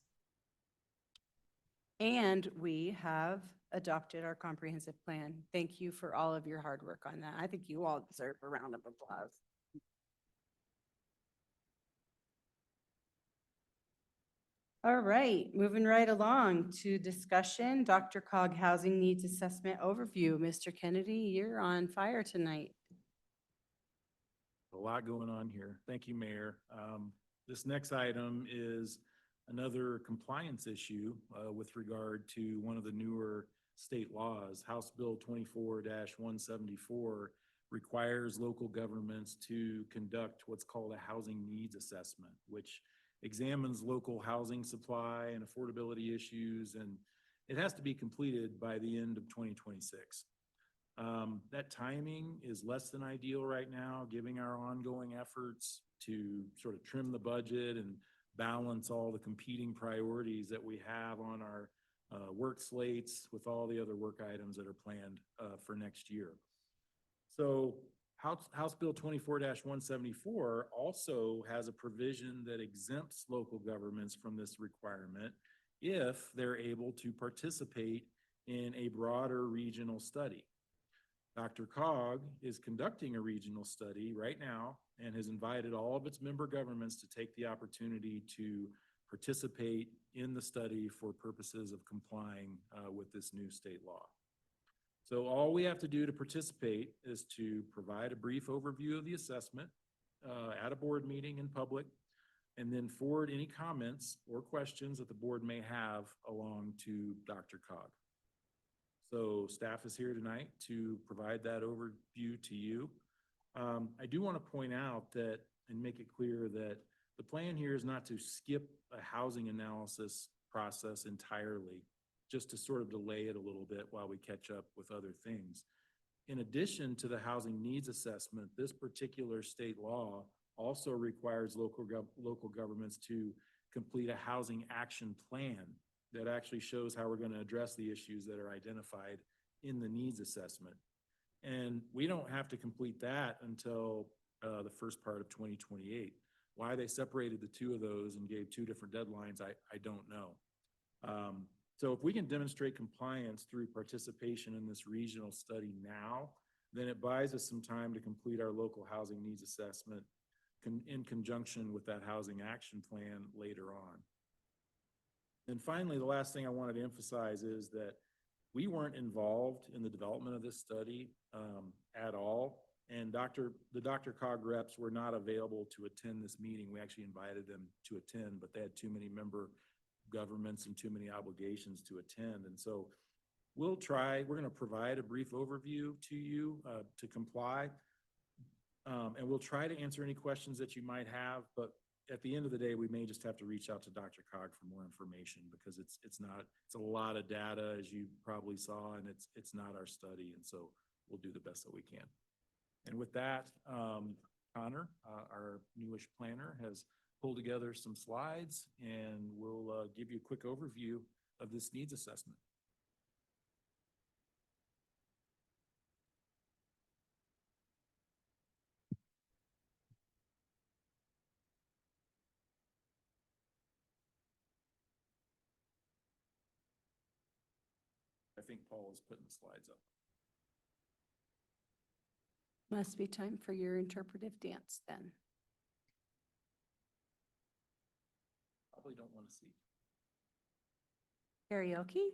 And we have adopted our comprehensive plan. Thank you for all of your hard work on that. I think you all deserve a round of applause. All right, moving right along to discussion, Dr. Cog Housing Needs Assessment Overview. Mr. Kennedy, you're on fire tonight. A lot going on here. Thank you, Mayor. This next item is another compliance issue with regard to one of the newer state laws. House Bill 24-174 requires local governments to conduct what's called a housing needs assessment, which examines local housing supply and affordability issues, and it has to be completed by the end of 2026. That timing is less than ideal right now, given our ongoing efforts to sort of trim the budget and balance all the competing priorities that we have on our work slates with all the other work items that are planned for next year. So House Bill 24-174 also has a provision that exempts local governments from this requirement if they're able to participate in a broader regional study. Dr. Cog is conducting a regional study right now and has invited all of its member governments to take the opportunity to participate in the study for purposes of complying with this new state law. So all we have to do to participate is to provide a brief overview of the assessment at a board meeting in public, and then forward any comments or questions that the board may have along to Dr. Cog. So staff is here tonight to provide that overview to you. I do want to point out that and make it clear that the plan here is not to skip a housing analysis process entirely, just to sort of delay it a little bit while we catch up with other things. In addition to the housing needs assessment, this particular state law also requires local governments to complete a housing action plan that actually shows how we're going to address the issues that are identified in the needs assessment. And we don't have to complete that until the first part of 2028. Why they separated the two of those and gave two different deadlines, I don't know. So if we can demonstrate compliance through participation in this regional study now, then it buys us some time to complete our local housing needs assessment in conjunction with that housing action plan later on. And finally, the last thing I wanted to emphasize is that we weren't involved in the development of this study at all. And the DRCOG reps were not available to attend this meeting. We actually invited them to attend, but they had too many member governments and too many obligations to attend. And so we're going to provide a brief overview to you to comply. And we'll try to answer any questions that you might have, but at the end of the day, we may just have to reach out to DRCOG for more information because it's a lot of data, as you probably saw, and it's not our study. And so we'll do the best that we can. And with that, Connor, our newish planner, has pulled together some slides and we'll give you a quick overview of this needs assessment. I think Paul is putting the slides up. Must be time for your interpretive dance then. Probably don't want to see. Karaoke?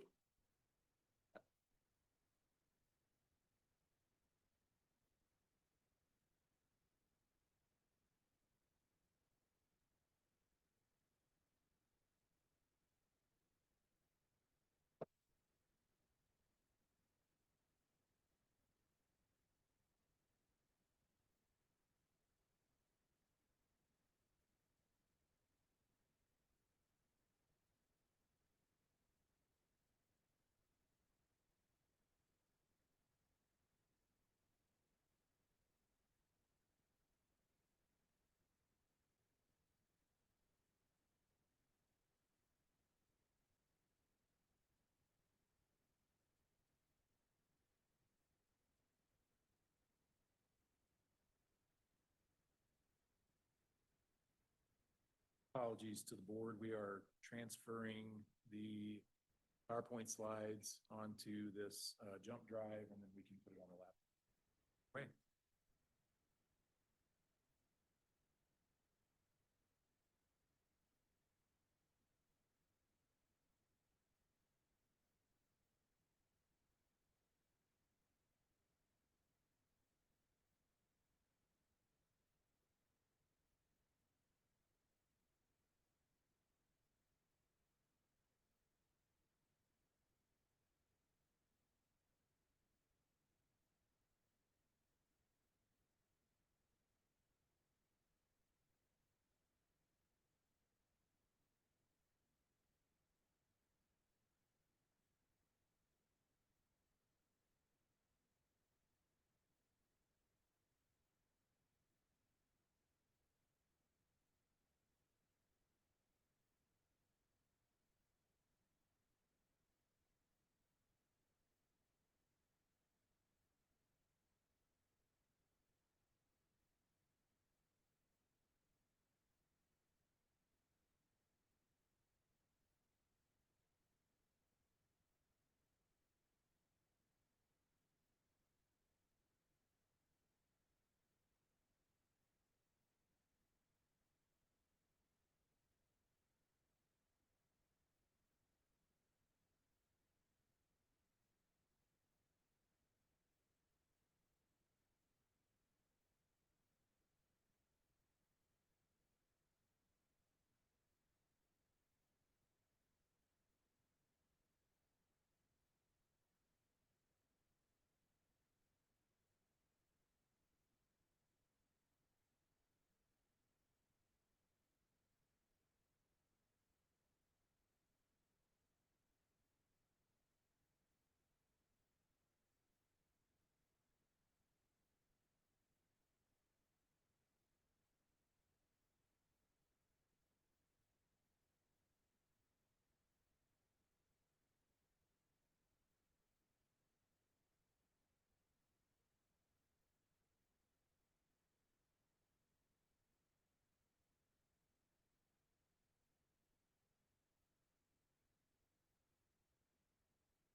Apologies to the board. We are transferring the PowerPoint slides onto this jump drive, and then we can put it on the laptop. Right.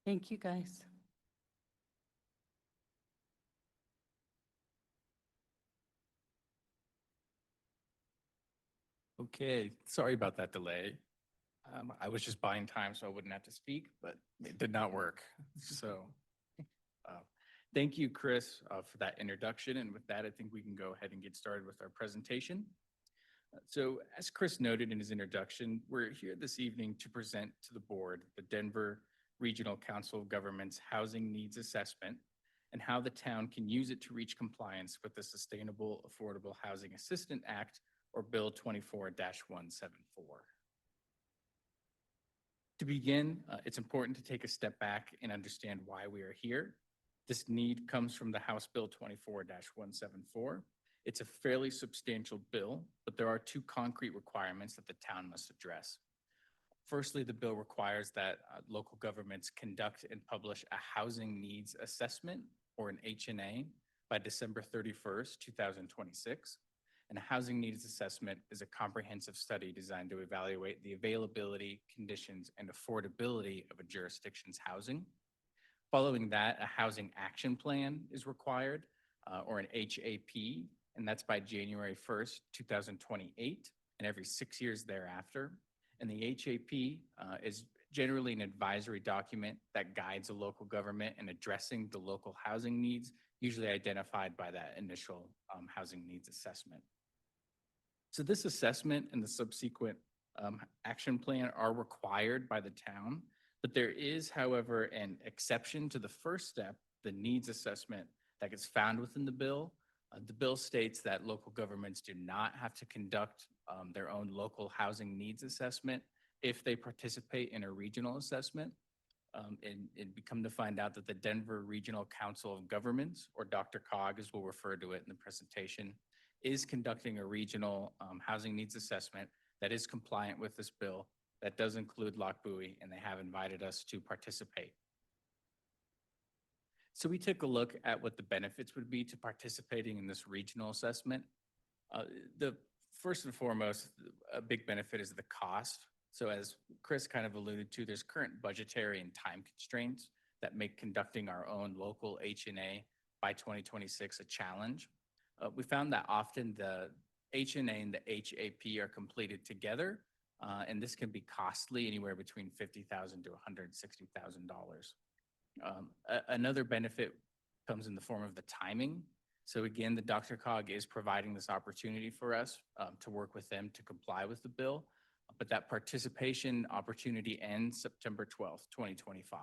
Thank you, guys. Okay, sorry about that delay. I was just buying time so I wouldn't have to speak, but it did not work. So thank you, Chris, for that introduction. And with that, I think we can go ahead and get started with our presentation. So as Chris noted in his introduction, we're here this evening to present to the board the Denver Regional Council of Governments Housing Needs Assessment and how the town can use it to reach compliance with the Sustainable Affordable Housing Assistance Act, or Bill 24-174. To begin, it's important to take a step back and understand why we are here. This need comes from the House Bill 24-174. It's a fairly substantial bill, but there are two concrete requirements that the town must address. Firstly, the bill requires that local governments conduct and publish a housing needs assessment, or an HNA, by December 31st, 2026. And a housing needs assessment is a comprehensive study designed to evaluate the availability, conditions, and affordability of a jurisdiction's housing. Following that, a housing action plan is required, or an HAP, and that's by January 1st, 2028, and every 6 years thereafter. And the HAP is generally an advisory document that guides a local government in addressing the local housing needs, usually identified by that initial housing needs assessment. So this assessment and the subsequent action plan are required by the town, but there is, however, an exception to the first step, the needs assessment, that gets found within the bill. The bill states that local governments do not have to conduct their own local housing needs assessment if they participate in a regional assessment. And become to find out that the Denver Regional Council of Governments, or DRCOG as we'll refer to it in the presentation, is conducting a regional housing needs assessment that is compliant with this bill. That does include Lochbuie, and they have invited us to participate. So we took a look at what the benefits would be to participating in this regional assessment. The first and foremost, a big benefit is the cost. So as Chris kind of alluded to, there's current budgetary and time constraints that make conducting our own local HNA by 2026 a challenge. We found that often the HNA and the HAP are completed together, and this can be costly, anywhere between $50,000 to $160,000. Another benefit comes in the form of the timing. So again, the DRCOG is providing this opportunity for us to work with them to comply with the bill, but that participation opportunity ends September 12th, 2025.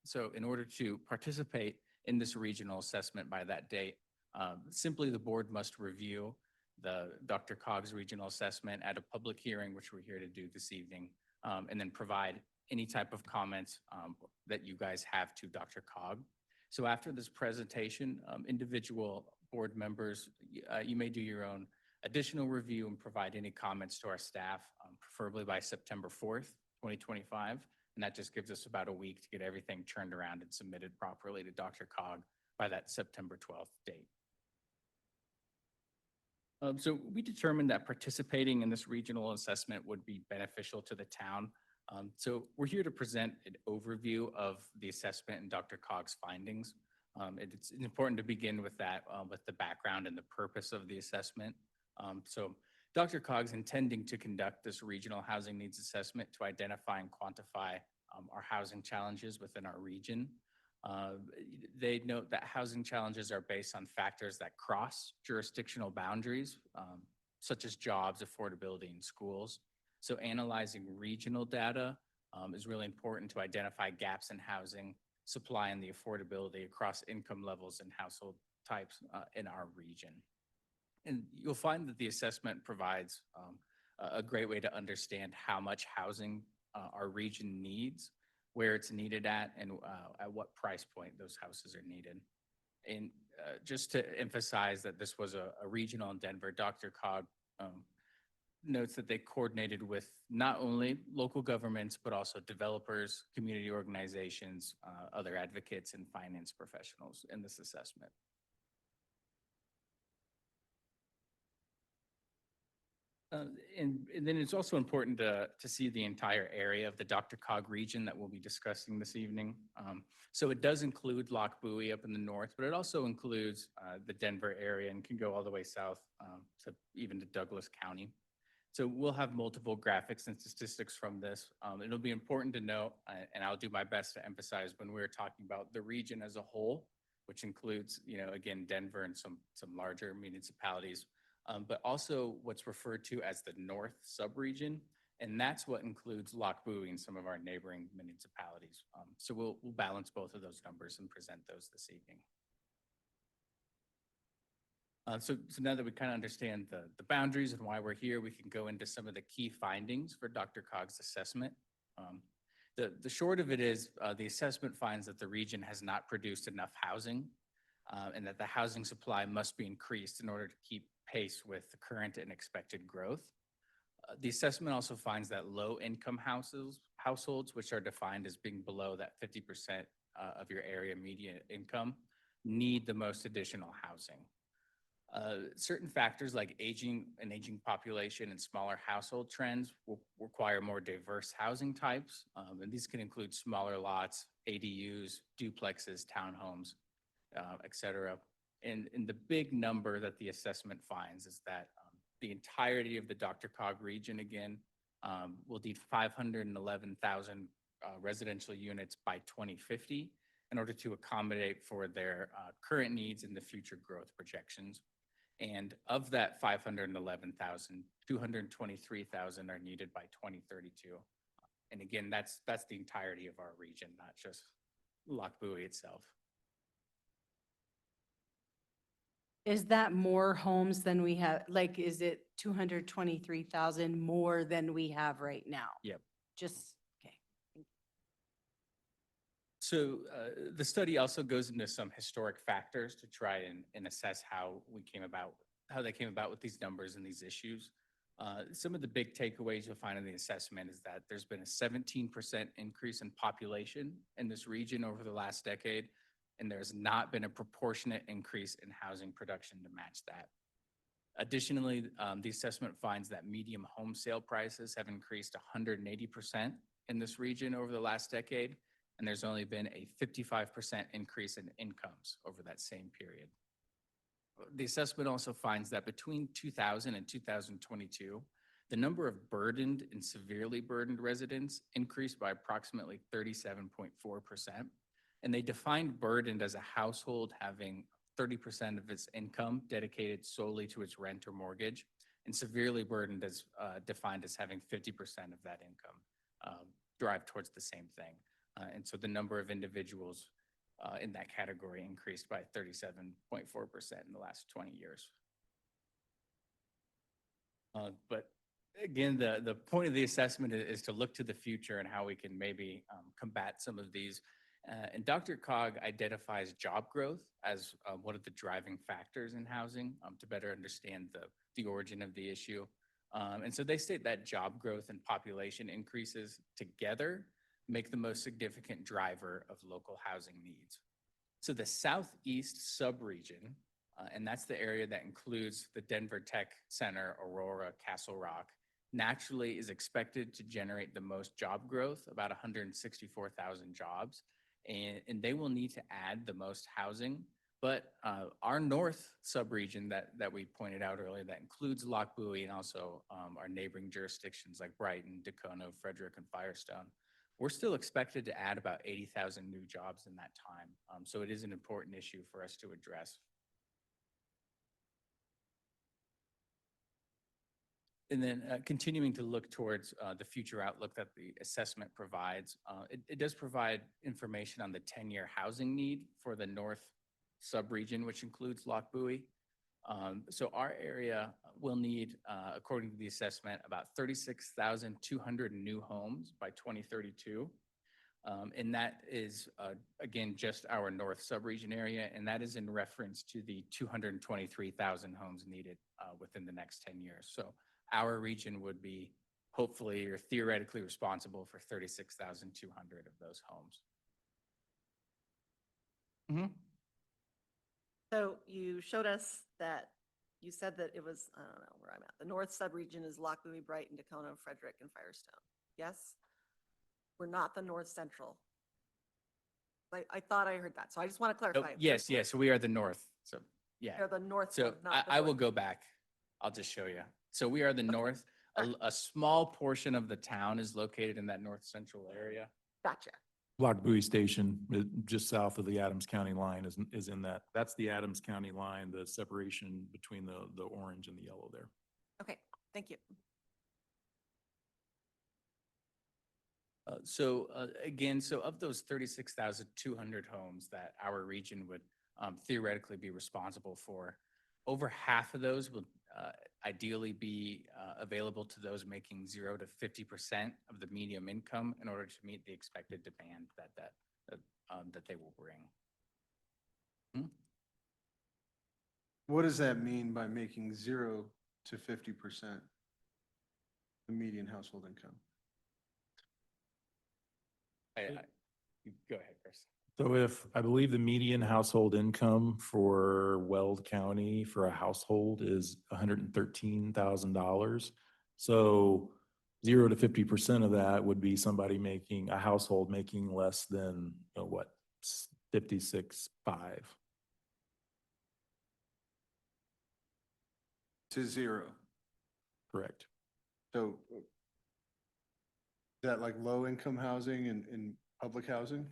So in order to participate in this regional assessment by that date, simply the board must review the DRCOG's regional assessment at a public hearing, which we're here to do this evening, and then provide any type of comments that you guys have to DRCOG. So after this presentation, individual board members, you may do your own additional review and provide any comments to our staff, preferably by September 4th, 2025. And that just gives us about a week to get everything turned around and submitted properly to DRCOG by that September 12th date. So we determined that participating in this regional assessment would be beneficial to the town. So we're here to present an overview of the assessment and DRCOG's findings. It's important to begin with that, with the background and the purpose of the assessment. So DRCOG is intending to conduct this regional housing needs assessment to identify and quantify our housing challenges within our region. They note that housing challenges are based on factors that cross jurisdictional boundaries, such as jobs, affordability, and schools. So analyzing regional data is really important to identify gaps in housing supply and the affordability across income levels and household types in our region. And you'll find that the assessment provides a great way to understand how much housing our region needs, where it's needed at, and at what price point those houses are needed. And just to emphasize that this was a regional in Denver, DRCOG notes that they coordinated with not only local governments, but also developers, community organizations, other advocates, and finance professionals in this assessment. And then it's also important to see the entire area of the DRCOG region that we'll be discussing this evening. So it does include Lochbuie up in the north, but it also includes the Denver area and can go all the way south to even to Douglas County. So we'll have multiple graphics and statistics from this. It'll be important to note, and I'll do my best to emphasize when we're talking about the region as a whole, which includes, again, Denver and some larger municipalities, but also what's referred to as the North Subregion. And that's what includes Lochbuie and some of our neighboring municipalities. So we'll balance both of those numbers and present those this evening. So now that we kind of understand the boundaries and why we're here, we can go into some of the key findings for DRCOG's assessment. The short of it is the assessment finds that the region has not produced enough housing and that the housing supply must be increased in order to keep pace with the current and expected growth. The assessment also finds that low-income households, which are defined as being below that 50% of your area median income, need the most additional housing. Certain factors like an aging population and smaller household trends will require more diverse housing types. And these can include smaller lots, ADUs, duplexes, townhomes, et cetera. And the big number that the assessment finds is that the entirety of the DRCOG region, again, will need 511,000 residential units by 2050 in order to accommodate for their current needs and the future growth projections. And of that 511,000, 223,000 are needed by 2032. And again, that's the entirety of our region, not just Lochbuie itself. Is that more homes than we have? Like, is it 223,000 more than we have right now? Yep. Just, okay. So the study also goes into some historic factors to try and assess how they came about with these numbers and these issues. Some of the big takeaways you'll find in the assessment is that there's been a 17% increase in population in this region over the last decade, and there's not been a proportionate increase in housing production to match that. Additionally, the assessment finds that median home sale prices have increased 180% in this region over the last decade, and there's only been a 55% increase in incomes over that same period. The assessment also finds that between 2000 and 2022, the number of burdened and severely burdened residents increased by approximately 37.4%. And they defined burdened as a household having 30% of its income dedicated solely to its rent or mortgage, and severely burdened as defined as having 50% of that income derived towards the same thing. And so the number of individuals in that category increased by 37.4% in the last 20 years. But again, the point of the assessment is to look to the future and how we can maybe combat some of these. And DRCOG identifies job growth as one of the driving factors in housing to better understand the origin of the issue. And so they state that job growth and population increases together make the most significant driver of local housing needs. So the Southeast subregion, and that's the area that includes the Denver Tech Center, Aurora, Castle Rock, naturally is expected to generate the most job growth, about 164,000 jobs. And they will need to add the most housing. But our north subregion that we pointed out earlier, that includes Lochbuie and also our neighboring jurisdictions like Brighton, Dacono, Frederick, and Firestone, we're still expected to add about 80,000 new jobs in that time. So it is an important issue for us to address. And then continuing to look towards the future outlook that the assessment provides, it does provide information on the 10-year housing need for the north subregion, which includes Lochbuie. So our area will need, according to the assessment, about 36,200 new homes by 2032. And that is, again, just our north subregion area, and that is in reference to the 223,000 homes needed within the next 10 years. So our region would be hopefully or theoretically responsible for 36,200 of those homes. Mm-hmm. So you showed us that, you said that it was, I don't know where I'm at, the north subregion is Lochbuie, Brighton, Dacono, Frederick, and Firestone. Yes? We're not the north central. I thought I heard that, so I just want to Oh, clarify. yes, yes, we are the north. So, yeah. They're the north. So sub, not the I will north. go back. I'll just show you. So we are the north. a small portion of the town is located in that north central area. Gotcha. Block Buoy Station, just south of the Adams County line is in that. That's the Adams County line, the separation between the orange and the yellow there. Okay, thank you. Again, so of those 36,200 homes that our region would theoretically be responsible for, over half of those will ideally be available to those making 0 to 50% of the median income in order to meet the expected demand that they will bring. What does that mean by making 0 to 50% the median household income? Go ahead, Chris. So if, I believe the median household income for Weld County for a household is $113,000. So 0 to 50% of that would be somebody making, a household making less than, 56.5. To 0. Correct. So is that like low income housing and public housing?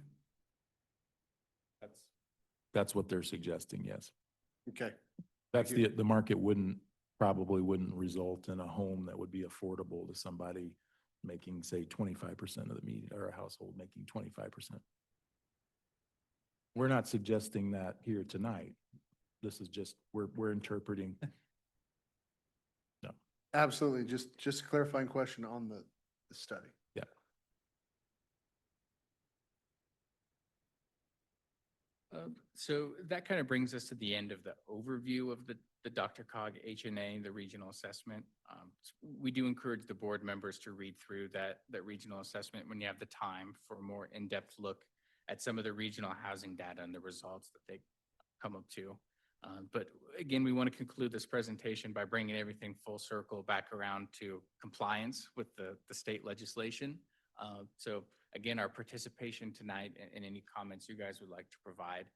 That's what they're suggesting, yes. Okay. That's you. the market probably wouldn't result in a home that would be affordable to somebody making, say, 25% of the median, or a household making 25%. We're not suggesting that here tonight. This is just, we're interpreting. No. Absolutely. Just a clarifying question on the study. Yeah. So that kind of brings us to the end of the overview of the DRCOG HNA, the regional assessment. We do encourage the board members to read through that regional assessment when you have the time for a more in-depth look at some of the regional housing data and the results that they come up to. But again, we want to conclude this presentation by bringing everything full circle back around to compliance with the state legislation. So again, our participation tonight and any comments you guys would like to provide,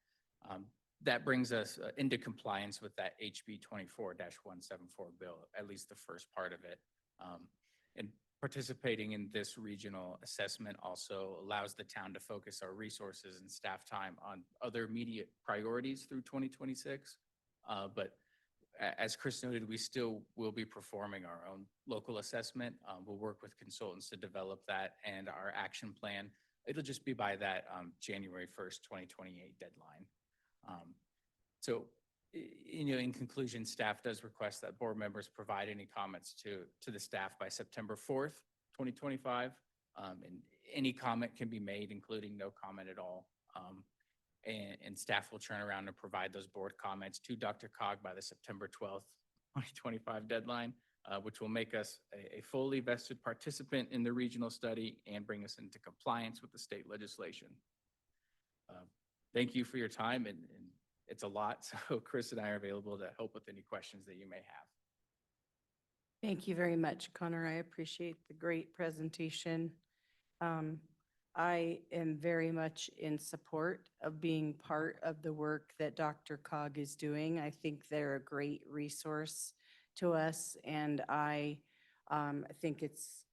that brings us into compliance with that HB 24-174 bill, at least the first part of it. And participating in this regional assessment also allows the town to focus our resources and staff time on other immediate priorities through 2026. But as Chris noted, we still will be performing our own local assessment. We'll work with consultants to develop that and our action plan. It'll just be by that January 1st, 2028 deadline. In conclusion, staff does request that board members provide any comments to the staff by September 4th, 2025. And any comment can be made, including no comment at all. And staff will turn around and provide those board comments to DRCOG by the September 12th, 2025 deadline, which will make us a fully vested participant in the regional study and bring us into compliance with the state legislation. Thank you for your time, and it's a lot, so Chris and I are available to help with any questions that you may have. Thank you very much, Connor. I appreciate the great presentation. I am very much in support of being part of the work that DRCOG is doing. I think they're a great resource to us, and I think it's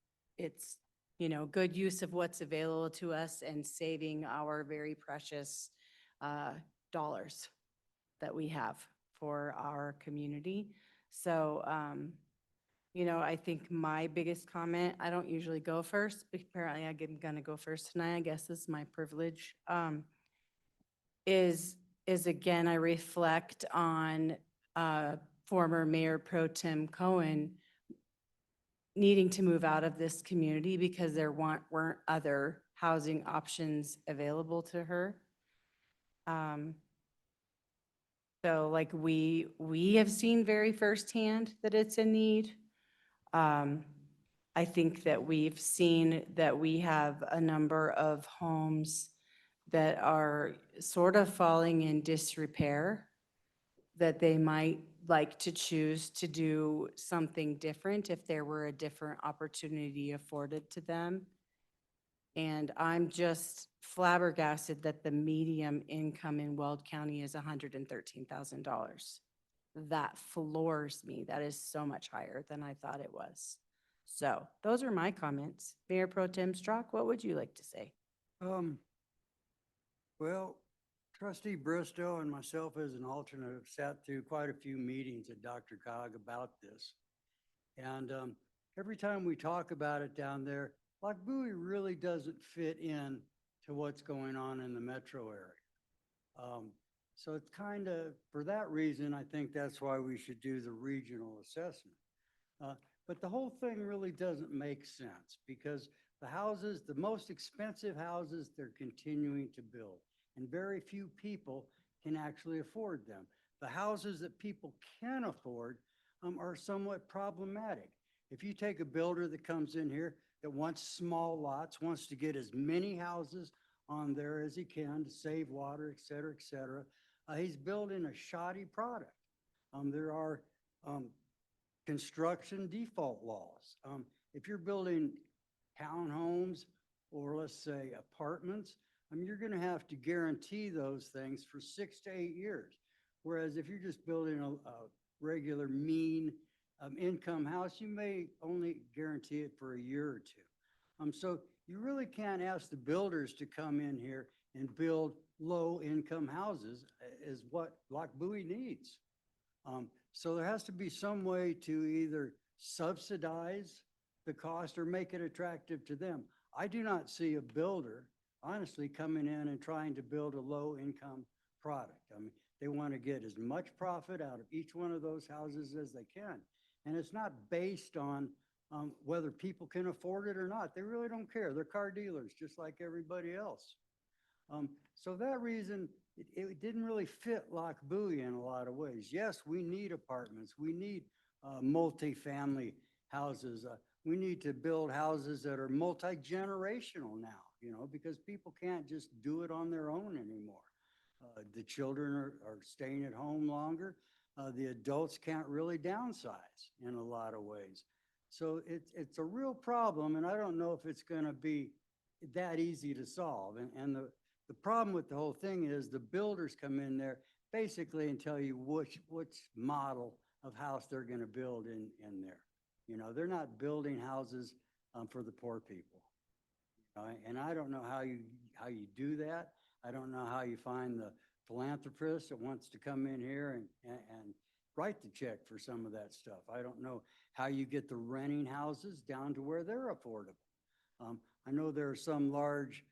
good use of what's available to us and saving our very precious dollars that we have for our community. So, I think my biggest comment, I don't usually go first, but apparently I'm gonna go first tonight. I guess this is my privilege. Is again, I reflect on former Mayor Pro Tem Cohen needing to move out of this community because there weren't other housing options available to her. So like we have seen very firsthand that it's a need. I think that we've seen that we have a number of homes that are sort of falling in disrepair, that they might like to choose to do something different if there were a different opportunity afforded to them. And I'm just flabbergasted that the median income in Weld County is $113,000. That floors me. That is so much higher than I thought it was. So those are my comments. Mayor Pro Tem Strock, what would you like to say? Well, trustee Bristow and myself as an alternate have sat through quite a few meetings at DRCOG about this. And every time we talk about it down there, Loch Bowie really doesn't fit in to what's going on in the metro area. So it's kind of, for that reason, I think that's why we should do the regional assessment. But the whole thing really doesn't make sense because the houses, the most expensive houses, they're continuing to build. And very few people can actually afford them. The houses that people can afford are somewhat problematic. If you take a builder that comes in here that wants small lots, wants to get as many houses on there as he can to save water, et cetera, he's building a shoddy product. There are construction default laws. If you're building townhomes or let's say apartments, you're going to have to guarantee those things for 6 to 8 years. Whereas if you're just building a regular mean income house, you may only guarantee it for a year or two. So you really can't ask the builders to come in here and build low income houses is what Loch Bowie needs. So there has to be some way to either subsidize the cost or make it attractive to them. I do not see a builder honestly coming in and trying to build a low income product. They want to get as much profit out of each one of those houses as they can. And it's not based on whether people can afford it or not. They really don't care. They're car dealers just like everybody else. So that reason, it didn't really fit Loch Bowie in a lot of ways. Yes, we need apartments. We need multi-family houses. We need to build houses that are multi-generational now, because people can't just do it on their own anymore. The children are staying at home longer. The adults can't really downsize in a lot of ways. So it's a real problem, and I don't know if it's going to be that easy to solve. And the problem with the whole thing is the builders come in there basically and tell you which model of house they're going to build in there. They're not building houses for the poor people. And I don't know how you do that. I don't know how you find the philanthropist that wants to come in here and write the check for some of that stuff. I don't know how you get the renting houses down to where they're affordable. I know there are some large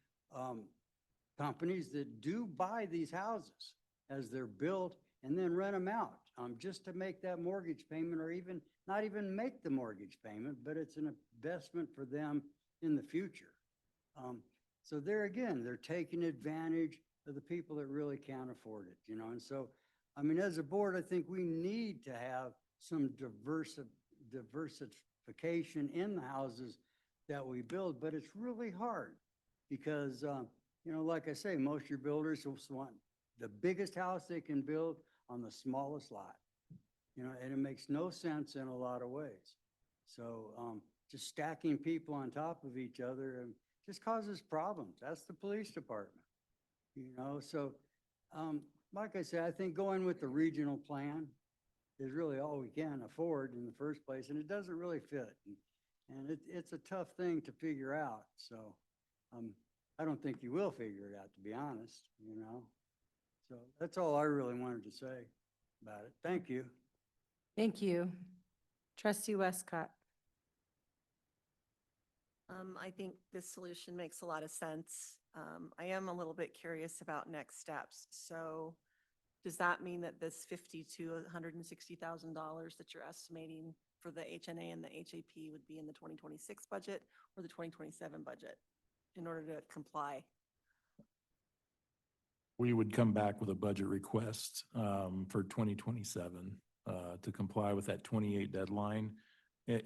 companies that do buy these houses as they're built and then rent them out just to make that mortgage payment or even not even make the mortgage payment, but it's an investment for them in the future. So there again, they're taking advantage of the people that really can't afford it, and so, as a board, I think we need to have some diversification in the houses that we build, but it's really hard because, like I say, most of your builders want the biggest house they can build on the smallest lot, and it makes no sense in a lot of ways. So just stacking people on top of each other just causes problems. That's the police department, so like I said, I think going with the regional plan is really all we can afford in the first place, and it doesn't really fit. And it's a tough thing to figure out. So I don't think you will figure it out, to be honest, So that's all I really wanted to say about it. Thank you. Thank you. Trustee Westcott. I think this solution makes a lot of sense. I am a little bit curious about next steps. So does that mean that this $50,000 to $160,000 that you're estimating for the HNA and the HAP would be in the 2026 budget or the 2027 budget in order to comply? We would come back with a budget request for 2027 to comply with that 28 deadline.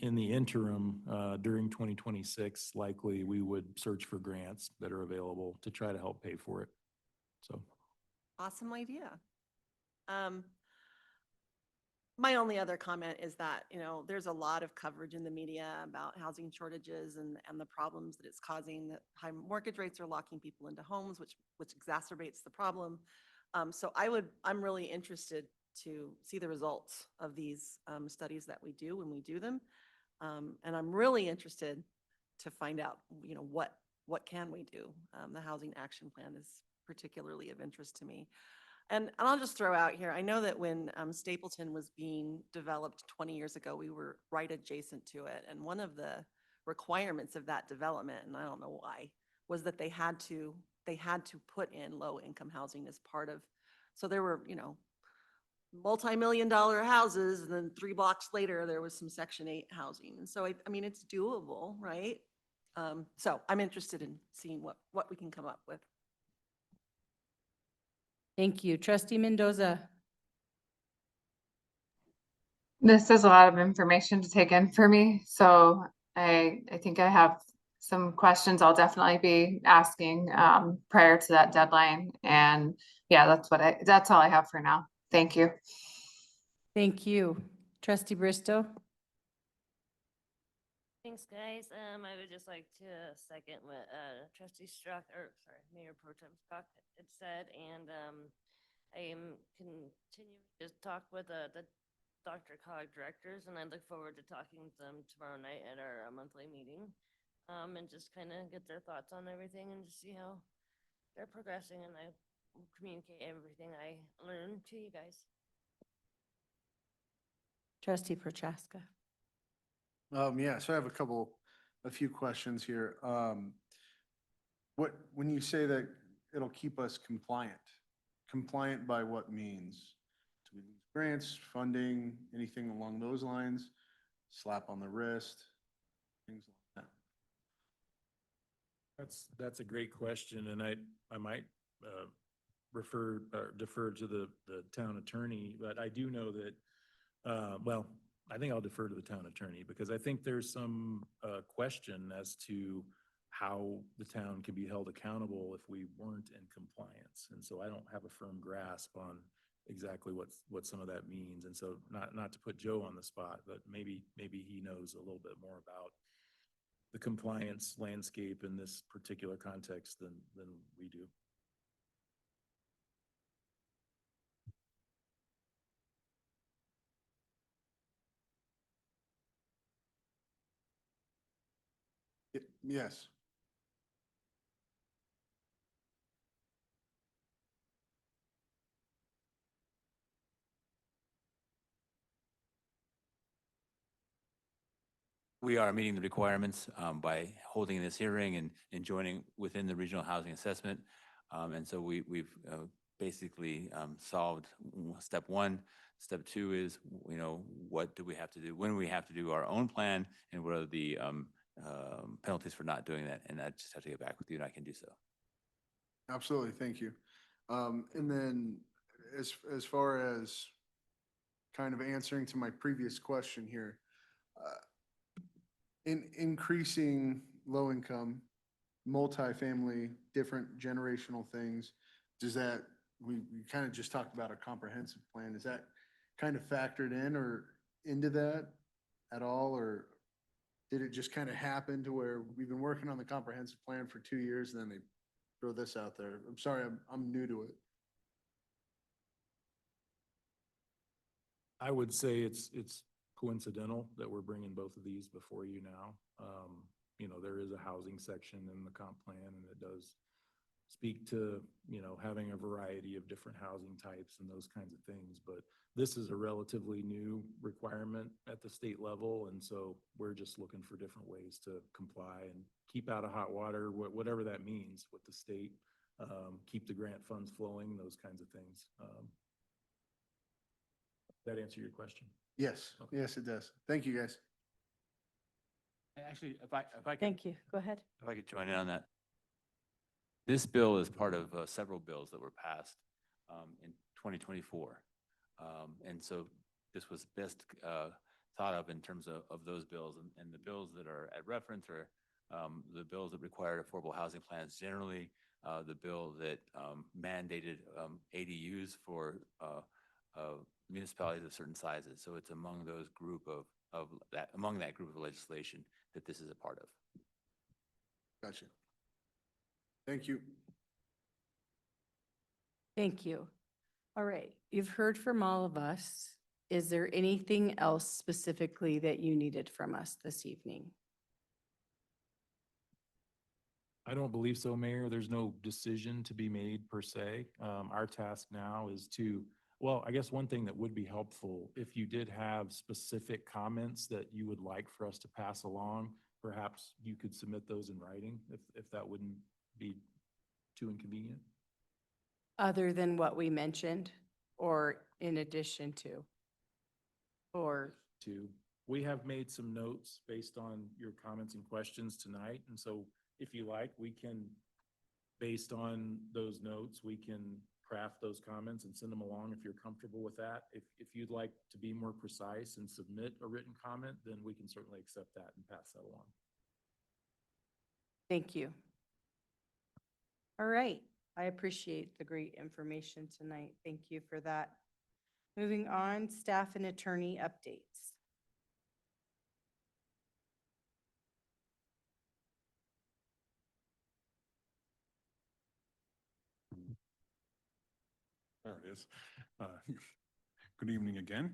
In the interim, during 2026, likely we would search for grants that are available to try to help pay for it. So. Awesome idea. My only other comment is that, there's a lot of coverage in the media about housing shortages and the problems that it's causing, that high mortgage rates are locking people into homes, which exacerbates the problem. So I'm really interested to see the results of these studies that we do when we do them. And I'm really interested to find out, what can we do? The Housing Action Plan is particularly of interest to me. And I'll just throw out here, I know that when Stapleton was being developed 20 years ago, we were right adjacent to it. And one of the requirements of that development, and I don't know why, was that they had to put in low-income housing as part of, so there were, multi-million-dollar houses, and then 3 blocks later, there was some Section 8 housing. And so, I mean, it's doable, right? So I'm interested in seeing what we can come up with. Thank you. Trustee Mendoza. This is a lot of information to take in for me, so I think I have some questions I'll definitely be asking prior to that deadline. And yeah, that's all I have for now. Thank you. Thank you. Trustee Bristow. Thanks, guys. I would just like to second what Trustee Strzok, or sorry, Mayor Pro Tem Strzok had said, and I am continuing to talk with the Dr. Cog directors, and I look forward to talking to them tomorrow night at our monthly meeting, and just kind of get their thoughts on everything and just see how they're progressing, and I will communicate everything I learn to you guys. Trustee Prochaska. Yeah, so I have a few questions here. When you say that it'll keep us compliant by what means? Do we lose grants, funding, anything along those lines? Slap on the wrist, things like that? That's a great question, and I might defer to the town attorney, but I do know that, well, I think I'll defer to the town attorney, because I think there's some question as to how the town can be held accountable if we weren't in compliance. And so I don't have a firm grasp on exactly what some of that means. And so not to put Joe on the spot, but maybe he knows a little bit more about the compliance landscape in this particular context than we do. Yes. We are meeting the requirements by holding this hearing and joining within the regional housing assessment. And so we've basically solved step one. Step two is, what do we have to do when we have to do our own plan, and what are the penalties for not doing that? And I just have to get back with you, and I can do so. Absolutely, thank you. And then as far as kind of answering to my previous question here, in increasing low income, multifamily, different generational things, does that, we kind of just talked about a comprehensive plan, is that kind of factored in or into that at all? Or did it just kind of happen to where we've been working on the comprehensive plan for 2 years and then they throw this out there? I'm sorry, I'm new to it. I would say it's coincidental that we're bringing both of these before you now. There is a housing section in the comp plan, and it does speak to, having a variety of different housing types and those kinds of things. But this is a relatively new requirement at the state level, and so we're just looking for different ways to comply and keep out of hot water, whatever that means with the state, keep the grant funds flowing, those kinds of things. That answer your question? Yes, Okay. yes, it does. Thank you, guys. Actually, if I could. Thank you. Go ahead. If I could join in on that. This bill is part of several bills that were passed in 2024. And so this was best thought of in terms of those bills. And the bills that are at reference are the bills that required affordable housing plans generally, the bill that mandated ADUs for municipalities of certain sizes. So it's among those among that group of legislation that this is a part of. Gotcha. Thank you. Thank you. All right, you've heard from all of us. is there anything else specifically that you needed from us this evening? I don't believe so, Mayor. There's no decision to be made per se. Our task now is to, well, I guess one thing that would be helpful, if you did have specific comments that you would like for us to pass along, perhaps you could submit those in writing if that wouldn't be too inconvenient. Other than what we mentioned or in addition to? Or, We have made some notes based on your comments and questions tonight, and so if you like, we can, based on those notes, we can craft those comments and send them along if you're comfortable with that. If you'd like to be more precise and submit a written comment, then we can certainly accept that and pass that along. thank you. All right, I appreciate the great information tonight. Thank you for that. Moving on, staff and attorney updates. There it is. Good evening again.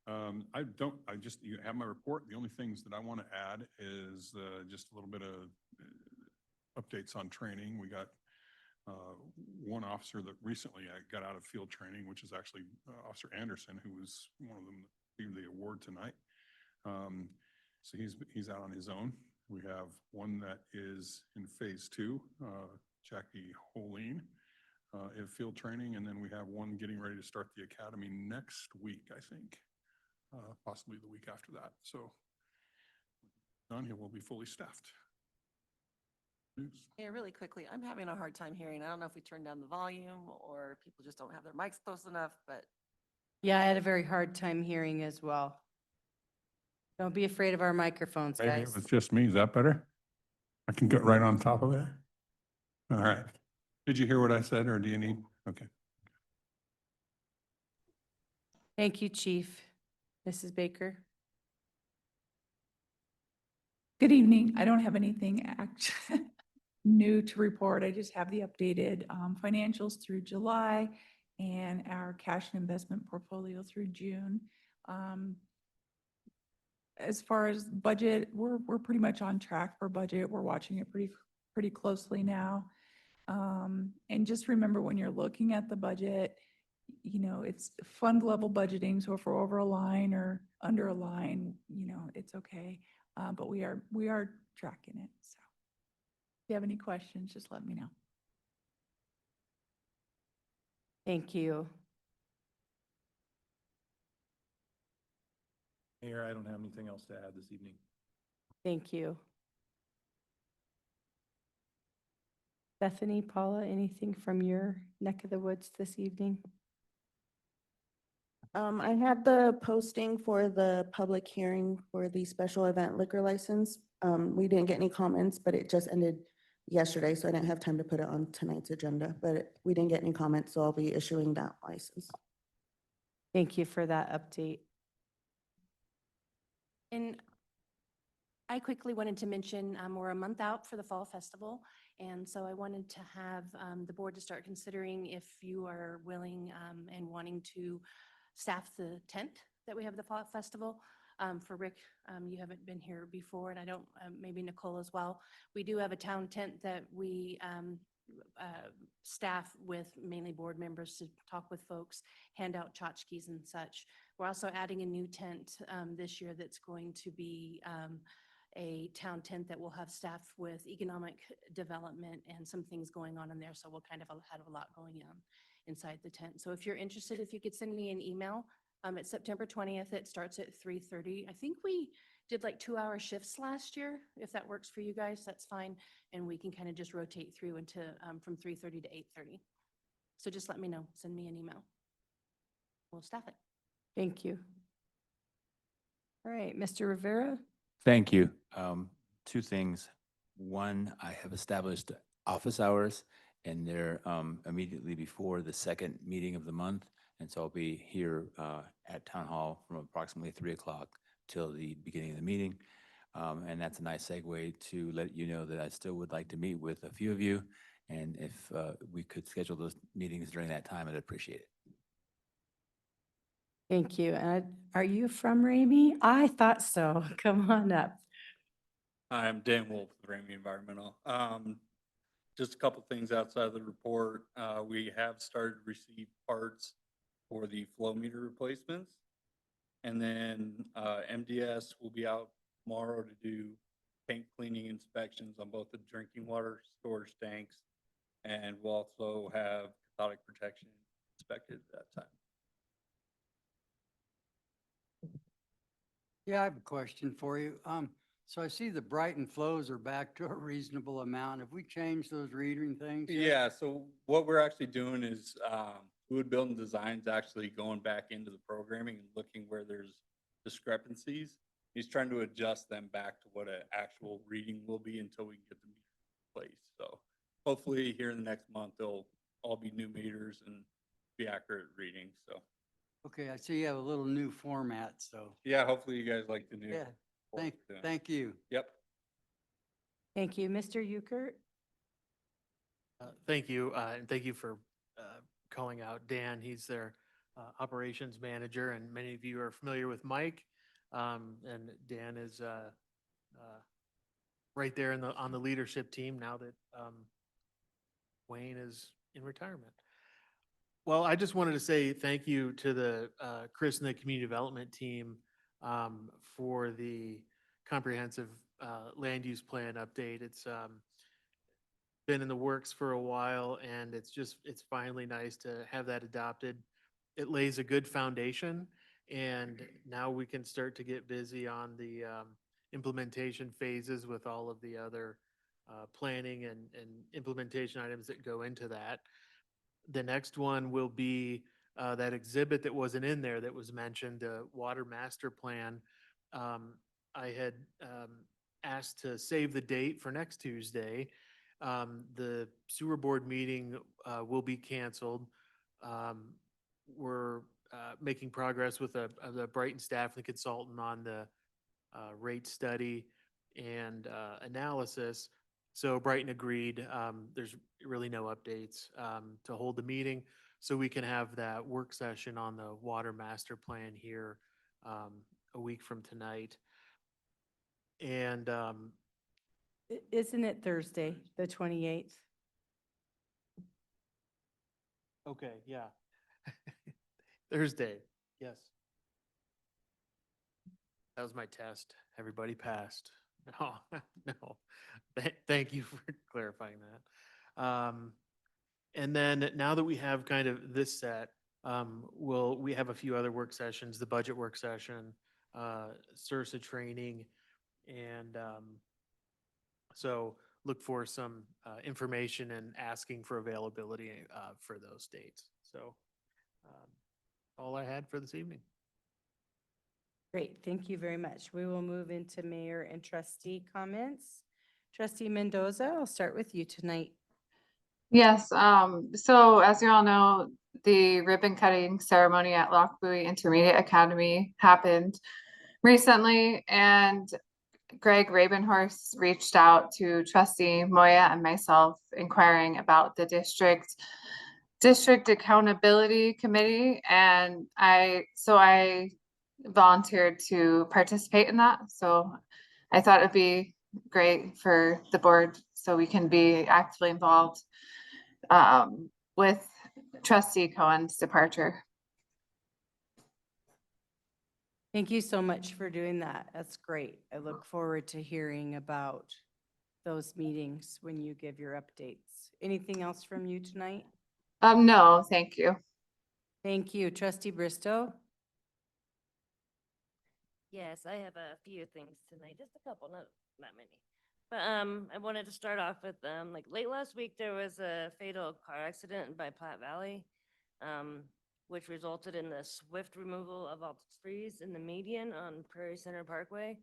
You have my report. The only things that I want to add is just a little bit of updates on training. We got one officer that recently got out of field training, which is actually Officer Anderson, who was one of them that gave the award tonight. So he's out on his own. We have one that is in phase 2, Jackie Holine, in field training, and then we have one getting ready to start the academy next week, I think, possibly the week after that. So done, he will be fully staffed. Yeah, really quickly, I'm having a hard time hearing. I don't know if we turned down the volume or people just don't have their mics close enough, but Yeah, I had a very hard time hearing as well. Don't be afraid of our microphones, Maybe guys. it was just me. Is that better? I can get right on top of it. All right. Did you hear what I said, or do you need? Okay. Thank you, Chief. Mrs. Baker? Good evening. I don't have anything new to report. I just have the updated financials through July and our cash and investment portfolio through June. As far as budget, we're pretty much on track for budget. We're watching it pretty closely now. And just remember, when you're looking at the budget, it's fund level budgeting. So if we're over a line or under a line, it's okay. But we are tracking it. So if you have any questions, just let me know. Thank you. Mayor, I don't have anything else to add this evening. Thank you. Bethany, Paula, anything from your neck of the woods this evening? I had the posting for the public hearing for the special event liquor license. We didn't get any comments, but it just ended yesterday, so I didn't have time to put it on tonight's agenda, but we didn't get any comments, so I'll be issuing that license. Thank you for that update. And I quickly wanted to mention, we're a month out for the Fall Festival. And so I wanted to have the board to start considering if you are willing and wanting to staff the tent that we have the Fall Festival. For Rick, you haven't been here before, and I don't, maybe Nicole as well. We do have a town tent that we staff with mainly board members to talk with folks, hand out tchotchkes and such. We're also adding a new tent this year that's going to be a town tent that will have staff with economic development and some things going on in there. So we'll kind of have a lot going on inside the tent. So if you're interested, if you could send me an email, it's September 20th. It starts at 3:30. I think we did like 2-hour shifts last year. If that works for you guys, that's fine. And we can kind of just rotate through into from 3:30 to 8:30. So just let me know, send me an email. We'll staff it. Thank you. All right, Mr. Rivera? Thank you. 2 things. One, I have established office hours, and they're immediately before the second meeting of the month. And so I'll be here at Town Hall from approximately 3 o'clock till the beginning of the meeting. And that's a nice segue to let you know that I still would like to meet with a few of you. And if we could schedule those meetings during that time, I'd appreciate it. Thank you. Are you from Ramey? I thought so. Come on up. Hi, I'm Dan Wolf with Ramey Environmental. Just a couple things outside of the report. We have started to receive parts for the flow meter replacements. And then MDS will be out tomorrow to do tank cleaning inspections on both the drinking water storage tanks. And we'll also have cathodic protection inspected at that time. Yeah, I have a question for you. So I see the Brighton flows are back to a reasonable amount. Have we changed those reading things yet? Yeah, so what we're actually doing is Fluid Building Design's actually going back into the programming and looking where there's discrepancies. He's trying to adjust them back to what an actual reading will be until we can get the meter in place. So hopefully here in the next month, they'll all be new meters and be accurate readings. So Okay, I see you have a little new format, so. yeah, hopefully you guys like the new. Yeah, format too. thank you. Yep. Thank you. Mr. Euchert? Thank you, and thank you for calling out Dan. He's their operations manager, and many of you are familiar with Mike. And Dan is right there on the leadership team now that Wayne is in retirement. Well, I just wanted to say thank you to the Chris and the community development team for the comprehensive land use plan update. It's been in the works for a while, and it's finally nice to have that adopted. It lays a good foundation, and now we can start to get busy on the implementation phases with all of the other planning and implementation items that go into that. The next one will be that exhibit that wasn't in there that was mentioned, Water Master Plan. I had asked to save the date for next Tuesday. The sewer board meeting will be canceled. We're making progress with the Brighton staff and the consultant on the rate study and analysis. So Brighton agreed, there's really no updates to hold the meeting, so we can have that work session on the water master plan here a week from tonight. And Isn't it Thursday, the 28th? okay, yeah. Thursday, yes. That was my test. Everybody passed. No, no. Thank you for clarifying that. And then now that we have kind of this set, we have a few other work sessions, the budget work session, SURSA training, and so look for some information and asking for availability for those dates. So all I had for this evening. Great, thank you very much. We will move into mayor and trustee comments. Trustee Mendoza, I'll start with you tonight. Yes, so as you all know, the ribbon cutting ceremony at Lochbuie Intermediate Academy happened recently, and Greg Rabenhorst reached out to trustee Moya and myself inquiring about the district accountability committee, and I volunteered to participate in that. So I thought it'd be great for the board so we can be actively involved with trustee Cohen's departure. Thank you so much for doing that. That's great. I look forward to hearing about those meetings when you give your updates. Anything else from you tonight? No, thank you. Thank you. Trustee Bristow? Yes, I have a few things tonight, just a couple, not many. But I wanted to start off with like late last week, there was a fatal car accident by Platte Valley, which resulted in the swift removal of all the trees in the median on Prairie Center Parkway.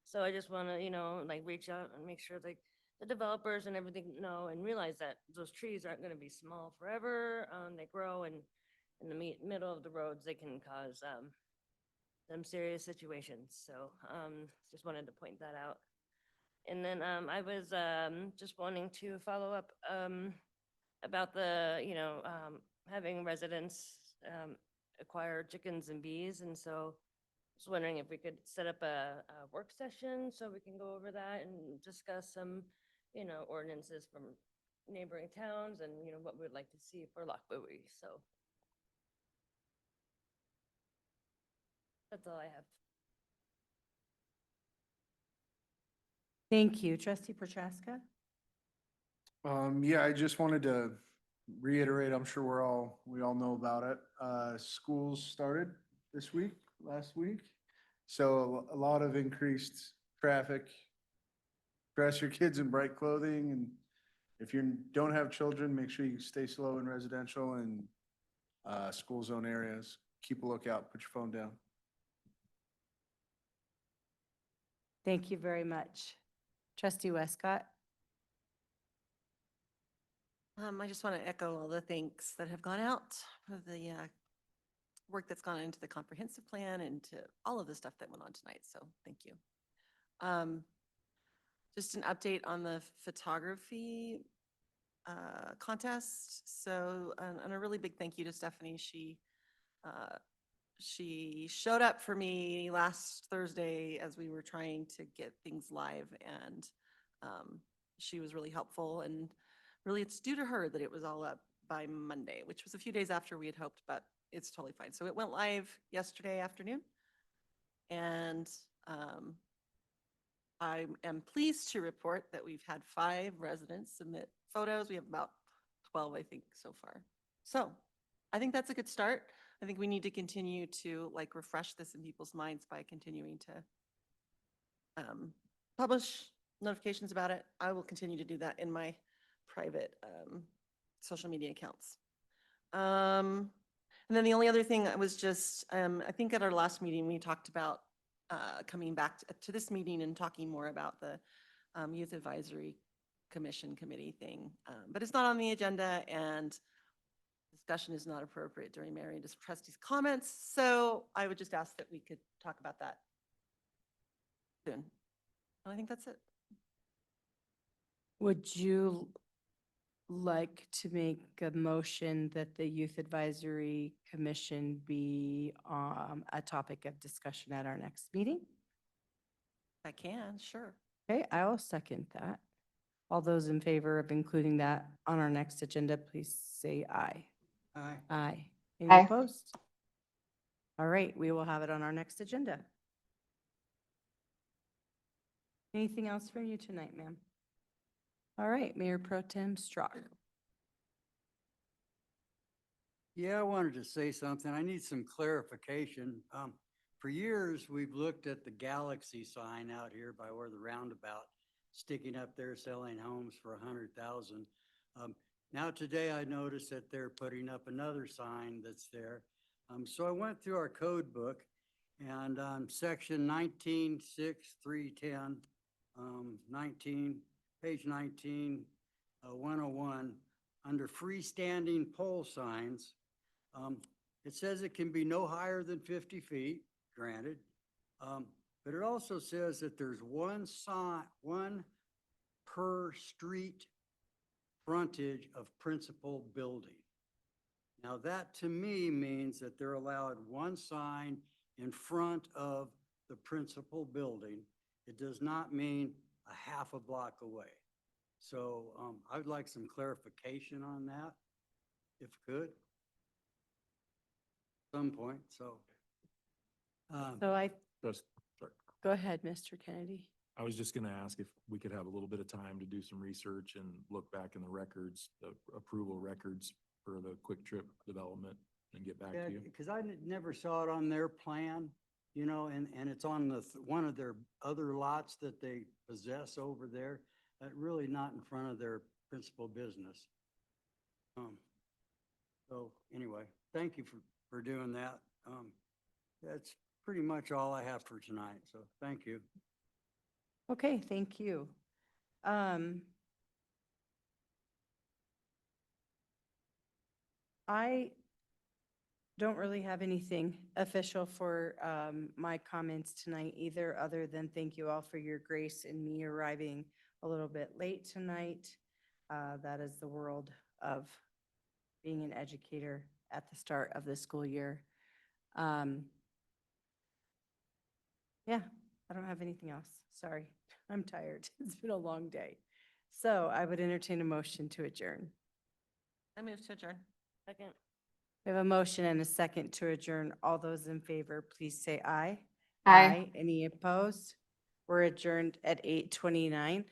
So I just want to, like reach out and make sure like the developers and everything know and realize that those trees aren't going to be small forever. They grow, and in the middle of the roads, they can cause some serious situations. So just wanted to point that out. And then I was just wanting to follow up about the, having residents acquire chickens and bees. And so I was wondering if we could set up a work session so we can go over that and discuss some, ordinances from neighboring towns and, what we'd like to see for Loch Bowie. So that's all I have. Thank you. Trustee Prochaska? Yeah, I just wanted to reiterate, I'm sure we all know about it. Schools started last week. So a lot of increased traffic. Dress your kids in bright clothing, and if you don't have children, make sure you stay slow in residential and school zone areas. Keep a lookout, put your phone down. Thank you very much. Trustee Westcott? I just want to echo all the thanks that have gone out for the work that's gone into the comprehensive plan and to all of the stuff that went on tonight. So thank you. Just an update on the photography contest. So, and a really big thank you to Stephanie. She showed up for me last Thursday as we were trying to get things live, and she was really helpful. And really, it's due to her that it was all up by Monday, which was a few days after we had hoped, but it's totally fine. So it went live yesterday afternoon, and I am pleased to report that we've had 5 residents submit photos. We have about 12, I think, so far. So I think that's a good start. I think we need to continue to refresh this in people's minds by continuing to publish notifications about it. I will continue to do that in my private social media accounts. And then the only other thing was just, I think at our last meeting, we talked about coming back to this meeting and talking more about the Youth Advisory Commission committee thing. But it's not on the agenda, and discussion is not appropriate during Mayor and trustees' comments. So I would just ask that we could talk about that soon. And I think that's it. Would you like to make a motion that the Youth Advisory Commission be a topic of discussion at our next meeting? I can, sure. Okay, I will second that. All those in favor of including that on our next agenda, please say aye. Aye. Aye. Any Aye. opposed? All right, we will have it on our next agenda. Anything else for you tonight, ma'am? All right, Mayor Pro Tem Strzok. Yeah, I wanted to say something. I need some clarification. For years, we've looked at the Galaxy sign out here by where the roundabout, sticking up there selling homes for 100,000. Now today I noticed that they're putting up another sign that's there. So I went through our code book, and section 19.6.310, page 19, 101, under freestanding pole signs, it says it can be no higher than 50 feet, granted. But it also says that there's one per street frontage of principal building. Now that to me means that they're allowed one sign in front of the principal building. It does not mean a half a block away. So I would like some clarification on that, if could. Some point, so. So Just, sorry. go ahead, Mr. Kennedy. I was just gonna ask if we could have a little bit of time to do some research and look back in the records, the approval records for the Quick Trip development and get back Yeah, to you. because I never saw it on their plan, and it's on one of their other lots that they possess over there, really not in front of their principal business. So anyway, thank you for doing that. That's pretty much all I have for tonight, so thank you. Okay, thank you. I don't really have anything official for my comments tonight either, other than thank you all for your grace in me arriving a little bit late tonight. That is the world of being an educator at the start of the school year. Yeah, I don't have anything else. Sorry, I'm tired. It's been a long day. So I would entertain a motion to adjourn. I move to adjourn. Second. We have a motion and a second to adjourn. All those in favor, please say aye. Aye. Any opposed? We're adjourned at 8:29.